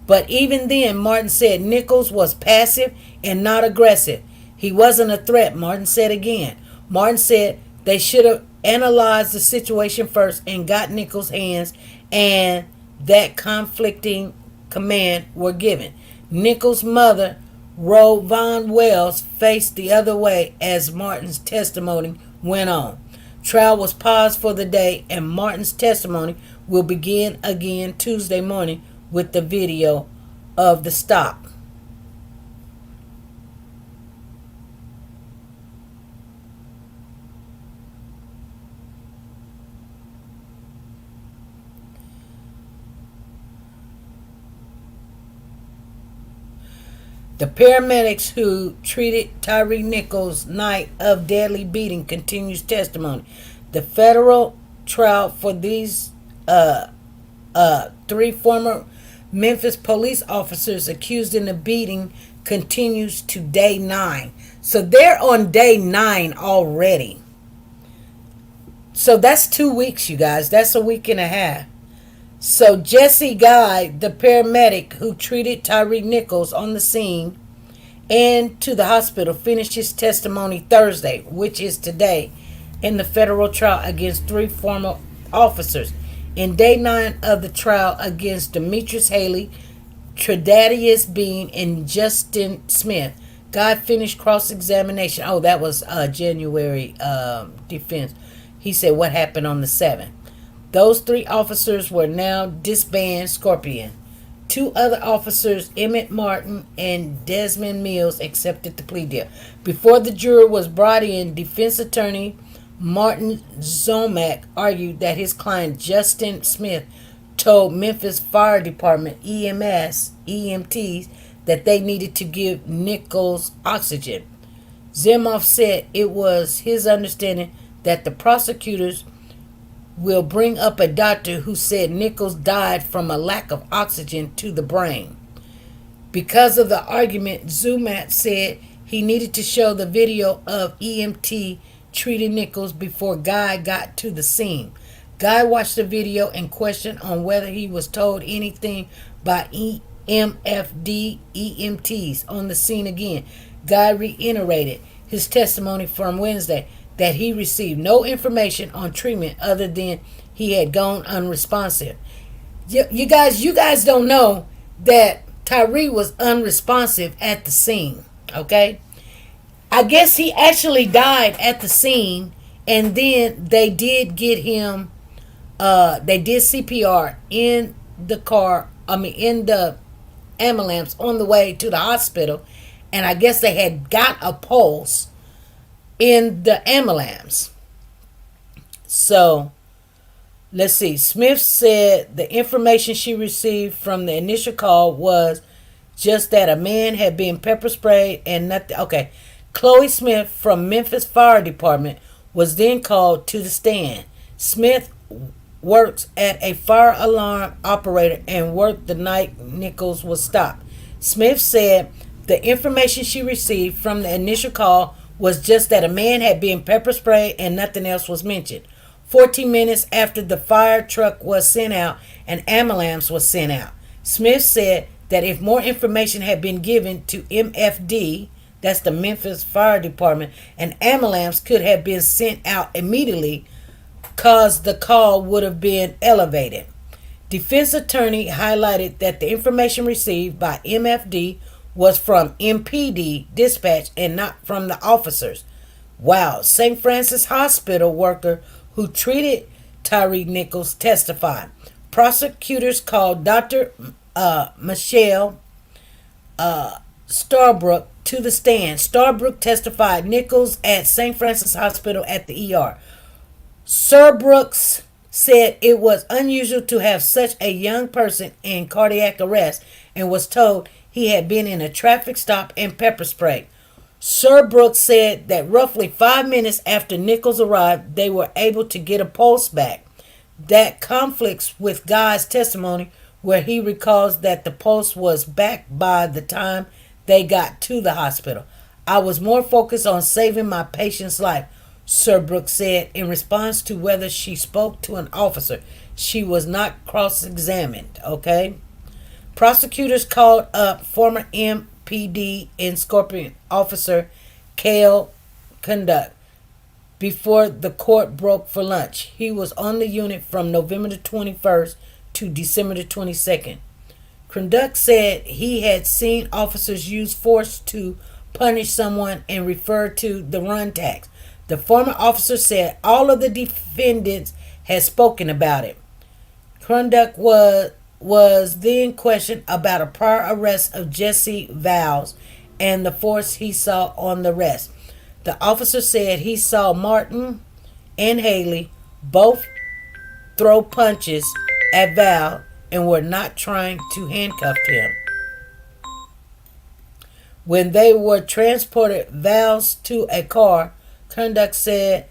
But even then, Martin said Nichols was passive and not aggressive. He wasn't a threat, Martin said again. Martin said they should have analyzed the situation first and got Nichols' hands, and that conflicting command were given. Nichols' mother, Roe Von Wells, faced the other way as Martin's testimony went on. Trial was paused for the day, and Martin's testimony will begin again Tuesday morning with the video of the stop. The paramedics who treated Tyre Nichols' night of deadly beating continues testimony. The federal trial for these 3 former Memphis police officers accused in the beating continues to day 9. So they're on day 9 already. So that's 2 weeks, you guys. That's a week and a half. So Jesse Guy, the paramedic who treated Tyre Nichols on the scene and to the hospital, finished his testimony Thursday, which is today, in the federal trial against 3 former officers. In day 9 of the trial against Demetrius Haley, Tredadius Bean, and Justin Smith, Guy finished cross-examination. Oh, that was January defense. He said what happened on the 7th. Those 3 officers were now disbanded Scorpion. 2 other officers, Emmett Martin and Desmond Mills, accepted the plea deal. Before the jury was brought in, defense attorney Martin Zomack argued that his client Justin Smith told Memphis Fire Department EMTs that they needed to give Nichols oxygen. Zemoff said it was his understanding that the prosecutors will bring up a doctor who said Nichols died from a lack of oxygen to the brain. Because of the argument, Zumat said he needed to show the video of EMT treating Nichols before Guy got to the scene. Guy watched the video and questioned on whether he was told anything by EMFD EMTs on the scene again. Guy reiterated his testimony from Wednesday that he received no information on treatment other than he had gone unresponsive. You guys don't know that Tyre was unresponsive at the scene, okay? I guess he actually died at the scene, and then they did get him, they did CPR in the car, in the ambulance on the way to the hospital, and I guess they had got a pulse in the ambulance. So, let's see. Smith said the information she received from the initial call was just that a man had been pepper sprayed and nothing. Okay. Chloe Smith from Memphis Fire Department was then called to the stand. Smith works at a fire alarm operator and worked the night Nichols was stopped. Smith said the information she received from the initial call was just that a man had been pepper sprayed and nothing else was mentioned. 14 minutes after the fire truck was sent out, an ambulance was sent out. Smith said that if more information had been given to MFD, that's the Memphis Fire Department, an ambulance could have been sent out immediately cause the call would have been elevated. Defense attorney highlighted that the information received by MFD was from MPD dispatch and not from the officers. Wow. St. Francis Hospital worker who treated Tyre Nichols testified. Prosecutors called Dr. Michelle Starbrook to the stand. Starbrook testified Nichols at St. Francis Hospital at the ER. Sir Brooks said it was unusual to have such a young person in cardiac arrest and was told he had been in a traffic stop and pepper spray. Sir Brooks said that roughly 5 minutes after Nichols arrived, they were able to get a pulse back. That conflicts with Guy's testimony, where he recalls that the pulse was back by the time they got to the hospital. I was more focused on saving my patient's life, Sir Brooks said in response to whether she spoke to an officer. She was not cross-examined, okay? Prosecutors called up former MPD and Scorpion officer Cale Conduct before the court broke for lunch. He was on the unit from November the 21st to December the 22nd. Conduct said he had seen officers use force to punish someone and referred to the run tax. The former officer said all of the defendants had spoken about it. Conduct was then questioned about a prior arrest of Jesse Vowles and the force he saw on the rest. The officer said he saw Martin and Haley both throw punches at Val and were not trying to handcuff him. When they were transported Vowles to a car, Conduct said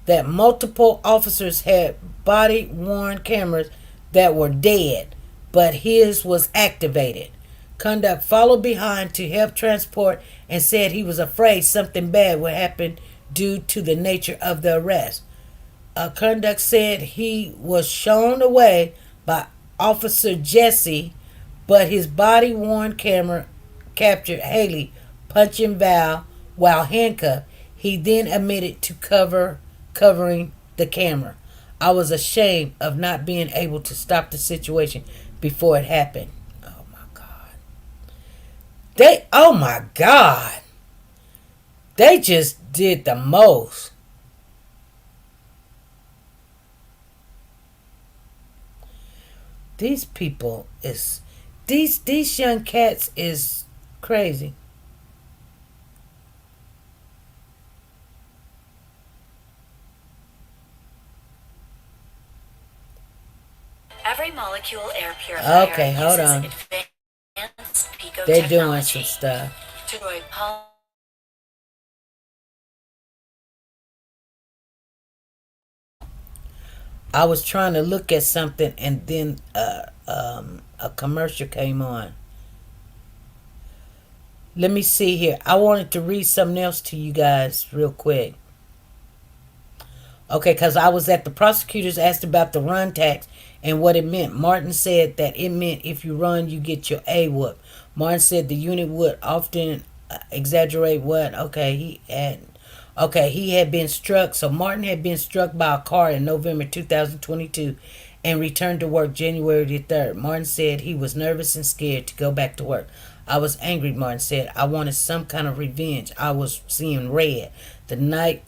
that multiple officers had body-worn cameras that were dead, but his was activated. Conduct followed behind to help transport and said he was afraid something bad would happen due to the nature of the arrest. Conduct said he was shown away by Officer Jesse, but his body-worn camera captured Haley punching Val while handcuffed. He then admitted to covering the camera. I was ashamed of not being able to stop the situation before it happened. Oh my God. They just did the most. These people is these young cats is crazy. Every molecule air purifier Okay, hold uses on. advanced pico They're doing technology some stuff. to avoid pollen. I was trying to look at something and then a commercial came on. Let me see here. I wanted to read something else to you guys real quick. Okay, because I was at the prosecutors asked about the run tax and what it meant. Martin said that it meant if you run, you get your A whoop. Martin said the unit would often exaggerate what? He had been struck. So Martin had been struck by a car in November 2022 and returned to work January the 3rd. Martin said he was nervous and scared to go back to work. I was angry, Martin said. I wanted some kind of revenge. I was seeing red. The night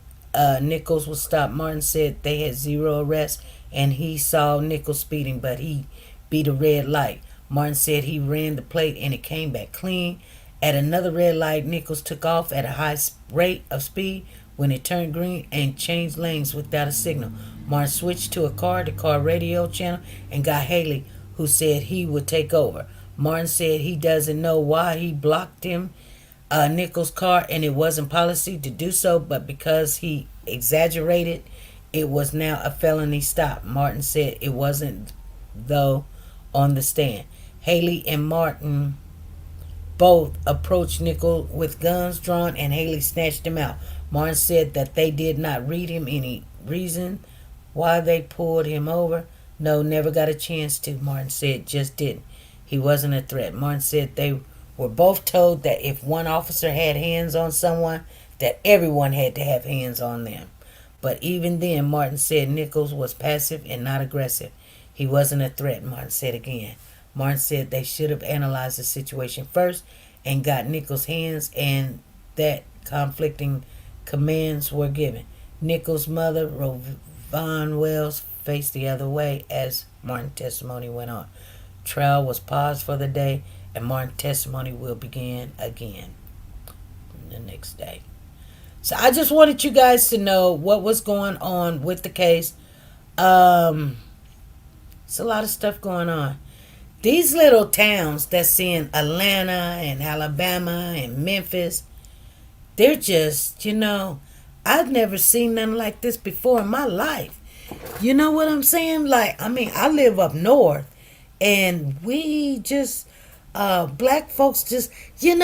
Nichols was stopped, Martin said they had 0 arrests and he saw Nichols speeding, but he beat a red light. Martin said he ran the plate and it came back clean. At another red light, Nichols took off at a high rate of speed when it turned green and changed lanes without a signal. Martin switched to the car radio channel, and got Haley, who said he would take over. Martin said he doesn't know why he blocked him, Nichols' car, and it wasn't policy to do so, but because he exaggerated, it was now a felony stop. Martin said it wasn't, though, on the stand. Haley and Martin both approached Nichols with guns drawn, and Haley snatched him out. Martin said that they did not read him any reason why they pulled him over. No, never got a chance to, Martin said. Just didn't. He wasn't a threat. Martin said they were both told that if one officer had hands on someone, that everyone had to have hands on them. But even then, Martin said Nichols was passive and not aggressive. He wasn't a threat, Martin said again. Martin said they should have analyzed the situation first and got Nichols' hands, and that conflicting commands were given. Nichols' mother, Rovon Wells, faced the other way as Martin's testimony went on. Trial was paused for the day, and Martin's testimony will begin again the next day. So I just wanted you guys to know what was going on with the case. It's a lot of stuff going on. These little towns that's in Atlanta and Alabama and Memphis, they're just, I've never seen nothing like this before in my life. You know what I'm saying? I live up north, and we just, black folks just, and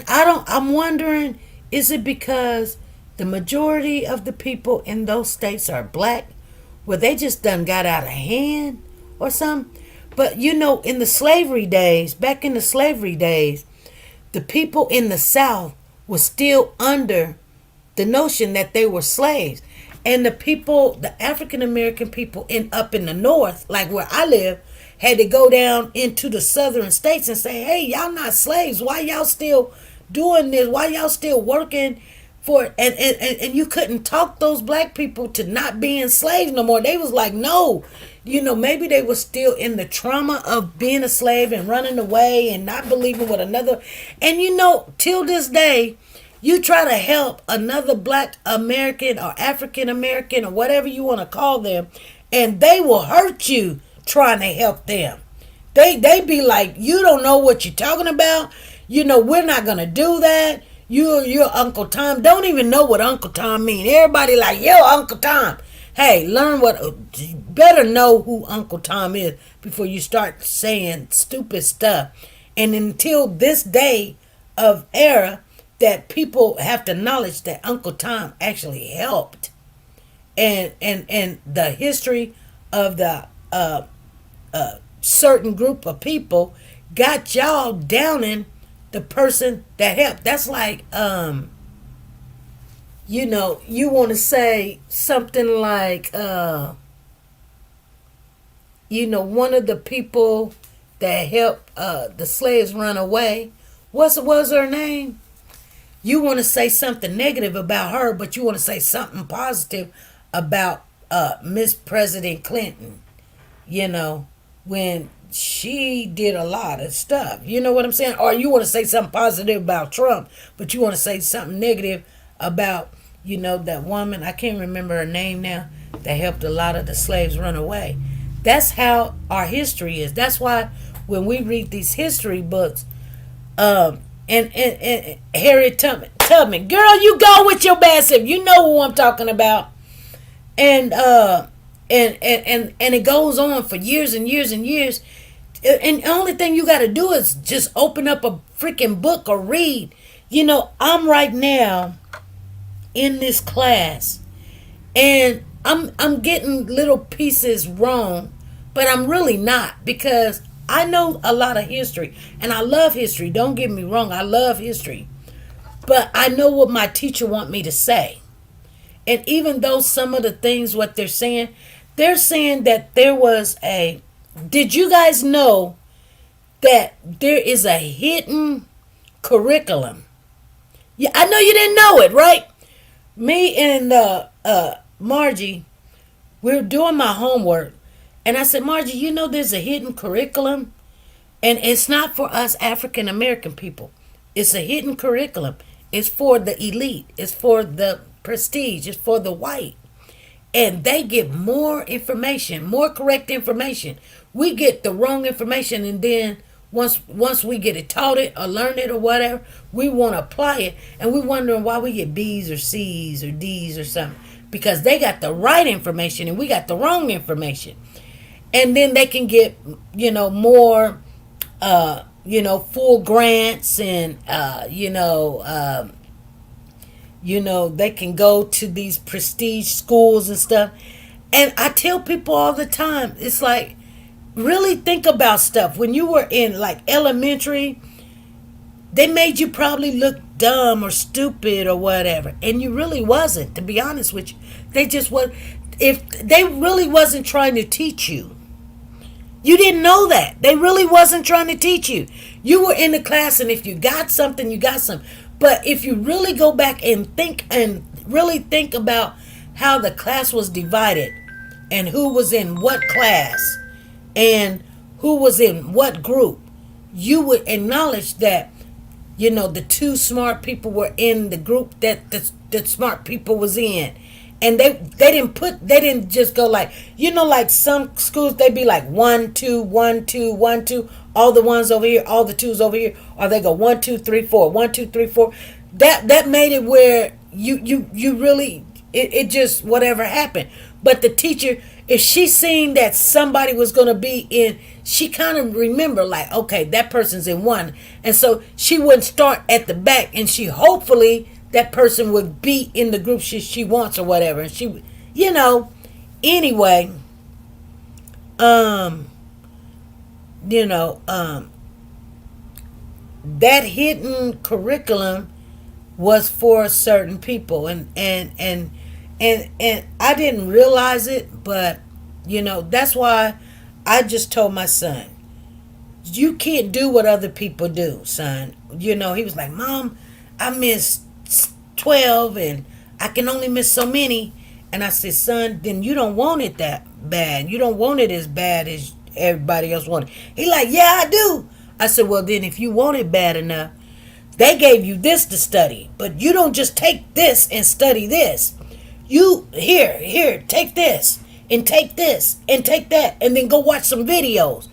I'm wondering, is it because the majority of the people in those states are black, where they just done got out of hand or something? But, in the slavery days, back in the slavery days, the people in the South were still under the notion that they were slaves. And the African American people up in the North, like where I live, had to go down into the southern states and say, hey, y'all not slaves. Why y'all still doing this? Why y'all still working for it? And you couldn't talk those black people to not being slaves no more. They was like, no. Maybe they were still in the trauma of being a slave and running away and not believing what another. And till this day, you try to help another black American or African American or whatever you want to call them, and they will hurt you trying to help them. They be like, you don't know what you're talking about. We're not going to do that. You're Uncle Tom. Don't even know what Uncle Tom mean. Everybody like, yo, Uncle Tom. Hey, better know who Uncle Tom is before you start saying stupid stuff. And until this day of era, that people have to acknowledge that Uncle Tom actually helped. And the history of the certain group of people got y'all downing the person that helped. That's like, you want to say something like, one of the people that helped the slaves run away, what was her name? You want to say something negative about her, but you want to say something positive about Miss President Clinton, when she did a lot of stuff. You know what I'm saying? Or you want to say something positive about Trump, but you want to say something negative about, that woman, I can't remember her name now, that helped a lot of the slaves run away. That's how our history is. That's why when we read these history books, and Harriet Tubman, girl, you go with your massive. You know who I'm talking about. And it goes on for years and years and years. And the only thing you got to do is just open up a freaking book or read. I'm right now in this class, and I'm getting little pieces wrong, but I'm really not, because I know a lot of history, and I love history. Don't get me wrong, I love history. But I know what my teacher want me to say. And even though some of the things what they're saying that there was did you guys know that there is a hidden curriculum? Yeah, I know you didn't know it, right? Me and Margie, we were doing my homework, and I said, Margie, there's a hidden curriculum, and it's not for us African American people. It's a hidden curriculum. It's for the elite. It's for the prestige. It's for the white. And they get more information, more correct information. We get the wrong information, and then once we get it, taught it or learn it or whatever, we want to apply it, and we're wondering why we get B's or C's or D's or something, because they got the right information and we got the wrong information. And then they can get, more, full grants, and, they can go to these prestige schools and stuff. And I tell people all the time, it's like, really think about stuff. When you were in like elementary, they made you probably look dumb or stupid or whatever. And you really wasn't, to be honest with you. They just was, if they really wasn't trying to teach you. You didn't know that. They really wasn't trying to teach you. You were in the class, and if you got something, you got something. But if you really go back and really think about how the class was divided and who was in what class and who was in what group, you would acknowledge that, the two smart people were in the group that the smart people was in. And they didn't just go like, like some schools, they'd be like 1 2 1 2 1 2, all the ones over here, all the twos over here, or they go 1 2 3 4 1 2 3 4. That made it where you really, it just whatever happened. But the teacher, if she seen that somebody was going to be in, she kind of remember like, okay, that person's in one. And so she wouldn't start at the back, and she hopefully that person would be in the group she wants or whatever. And she, anyway, that hidden curriculum was for certain people, and I didn't realize it, but that's why I just told my son, you can't do what other people do, son. He was like, Mom, I missed 12 and I can only miss so many. And I said, son, then you don't want it that bad. You don't want it as bad as everybody else wanted. He like, yeah, I do. I said, well, then if you want it bad enough, they gave you this to study, but you don't just take this and study this. You here, take this and take this and take that, and then go watch some videos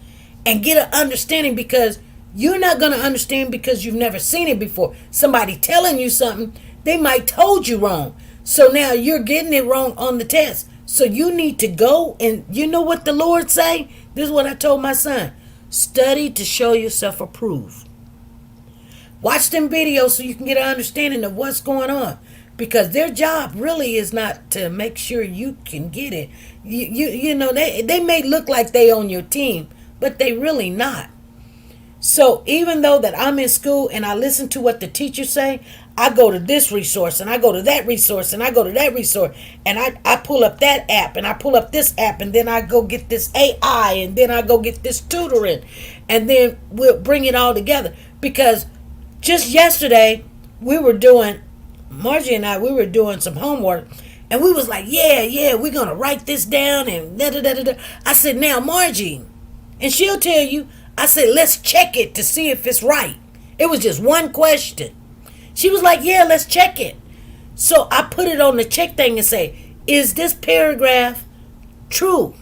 and get an understanding, because you're not going to understand because you've never seen it before. Somebody telling you something, they might told you wrong. So now you're getting it wrong on the test. So you need to go, and you know what the Lord say? This is what I told my son. Study to show yourself approved. Watch them videos so you can get an understanding of what's going on. Because their job really is not to make sure you can get it. They may look like they on your team, but they really not. So even though that I'm in school and I listen to what the teachers say, I go to this resource and I go to that resource and I go to that resource, and I pull up that app and I pull up this app, and then I go get this AI, and then I go get this tutoring, and then we'll bring it all together. Because just yesterday Margie and I, we were doing some homework, and we was like, yeah, we're going to write this down and da-da-da-da-da. I said, now, Margie, and she'll tell you, I said, let's check it to see if it's right. It was just one question. She was like, yeah, let's check it. So I put it on the check thing and say, is this paragraph true?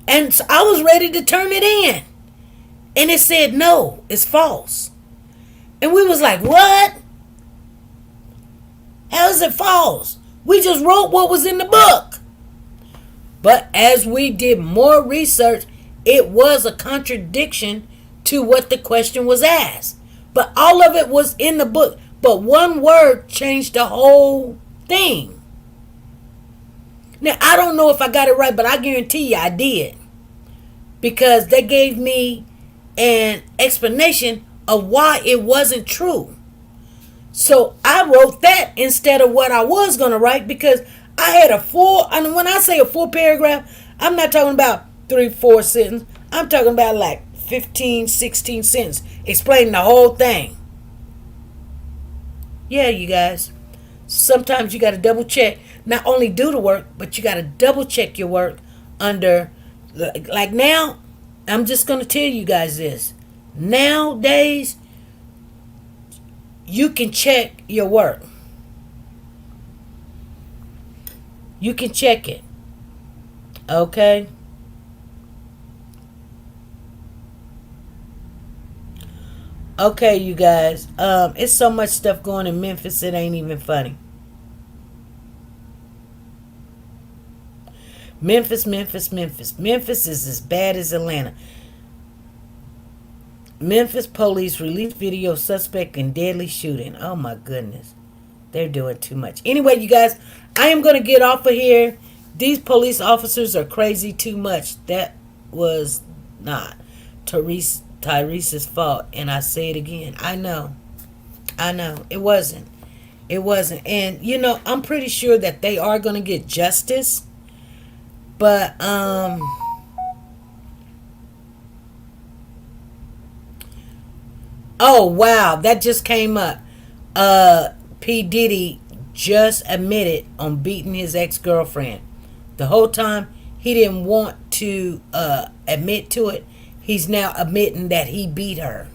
And so I was ready to turn it in. And it said, no, it's false. And we was like, what? How is it false? We just wrote what was in the book. But as we did more research, it was a contradiction to what the question was asked. But all of it was in the book. But one word changed the whole thing. Now, I don't know if I got it right, but I guarantee you I did. Because they gave me an explanation of why it wasn't true. So I wrote that instead of what I was going to write, because I had and when I say a full paragraph, I'm not talking about 3-4 sentences. I'm talking about like 15, 16 sentences explaining the whole thing. Yeah, you guys. Sometimes you got to double check. Not only do the work, but you got to double check your work under, like now, I'm just going to tell you guys this. Nowadays, you can check your work. You can check it. Okay? Okay, you guys. It's so much stuff going in Memphis, it ain't even funny. Memphis. Memphis is as bad as Atlanta. Memphis police released video of suspect in deadly shooting. Oh my goodness. They're doing too much. Anyway, you guys, I am going to get off of here. these police officers are crazy too much. That was not Tyrese's fault. And I say it again. I know. It wasn't. And I'm pretty sure that they are going to get justice. But oh wow, that just came up. P. Diddy just admitted on beating his ex-girlfriend. The whole time he didn't want to admit to it. He's now admitting that he beat her.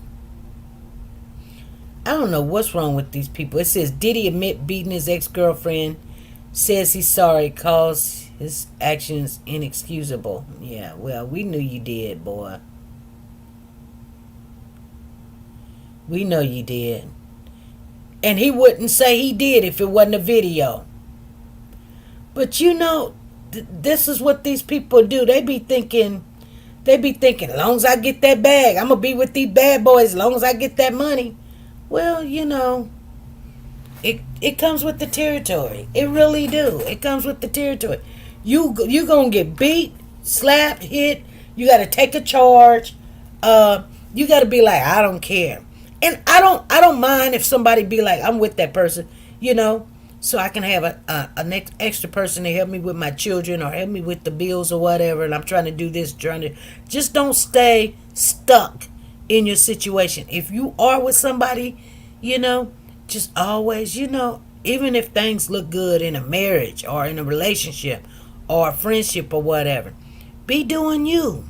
I don't know what's wrong with these people. It says Diddy admit beating his ex-girlfriend, says he's sorry, calls his actions inexcusable. Yeah, well, we knew you did, boy. We know you did. And he wouldn't say he did if it wasn't a video. But this is what these people do. They be thinking, as long as I get that bag, I'm going to be with these bad boys as long as I get that money. Well, it comes with the territory. It really do. It comes with the territory. You going to get beat, slapped, hit. You got to take a charge. You got to be like, I don't care. And I don't mind if somebody be like, I'm with that person, so I can have an extra person to help me with my children or help me with the bills or whatever. And I'm trying to do this, just don't stay stuck in your situation. If you are with somebody, just always, even if things look good in a marriage or in a relationship or a friendship or whatever, be doing you.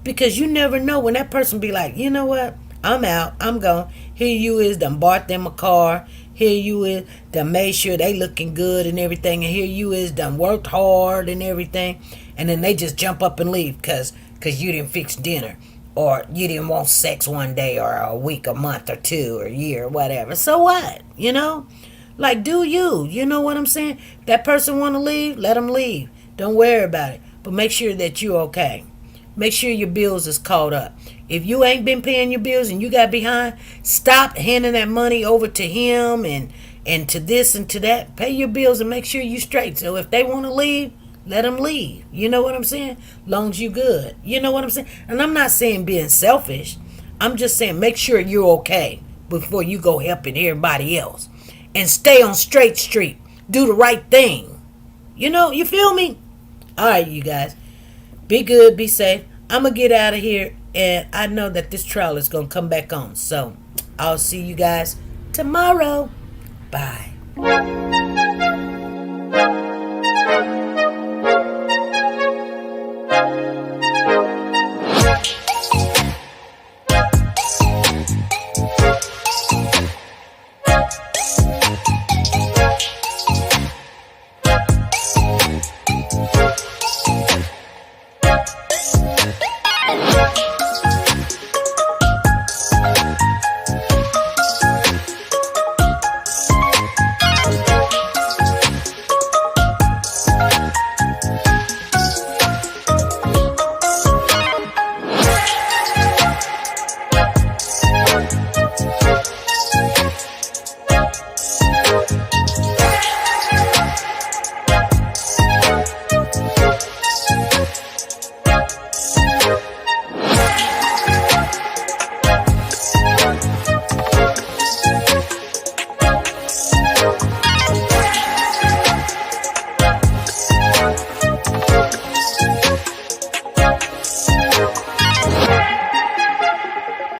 Because you never know when that person be like, you know what? I'm out. I'm gone. Here you is done bought them a car. Here you is done made sure they looking good and everything. And here you is done worked hard and everything. And then they just jump up and leave because you didn't fix dinner. Or you didn't want sex one day or a week, a month or two or a year or whatever. So what? Like do you. You know what I'm saying? If that person want to leave, let them leave. Don't worry about it. But make sure that you're okay. Make sure your bills is caught up. If you ain't been paying your bills and you got behind, stop handing that money over to him and to this and to that. Pay your bills and make sure you straight. So if they want to leave, let them leave. You know what I'm saying? Long as you good. You know what I'm saying? And I'm not saying being selfish. I'm just saying make sure you're okay before you go helping everybody else. And stay on straight street. Do the right thing. You feel me? All right, you guys. Be good, be safe. I'm going to get out of here. And I know that this trial is going to come back on. So I'll see you guys tomorrow. Bye.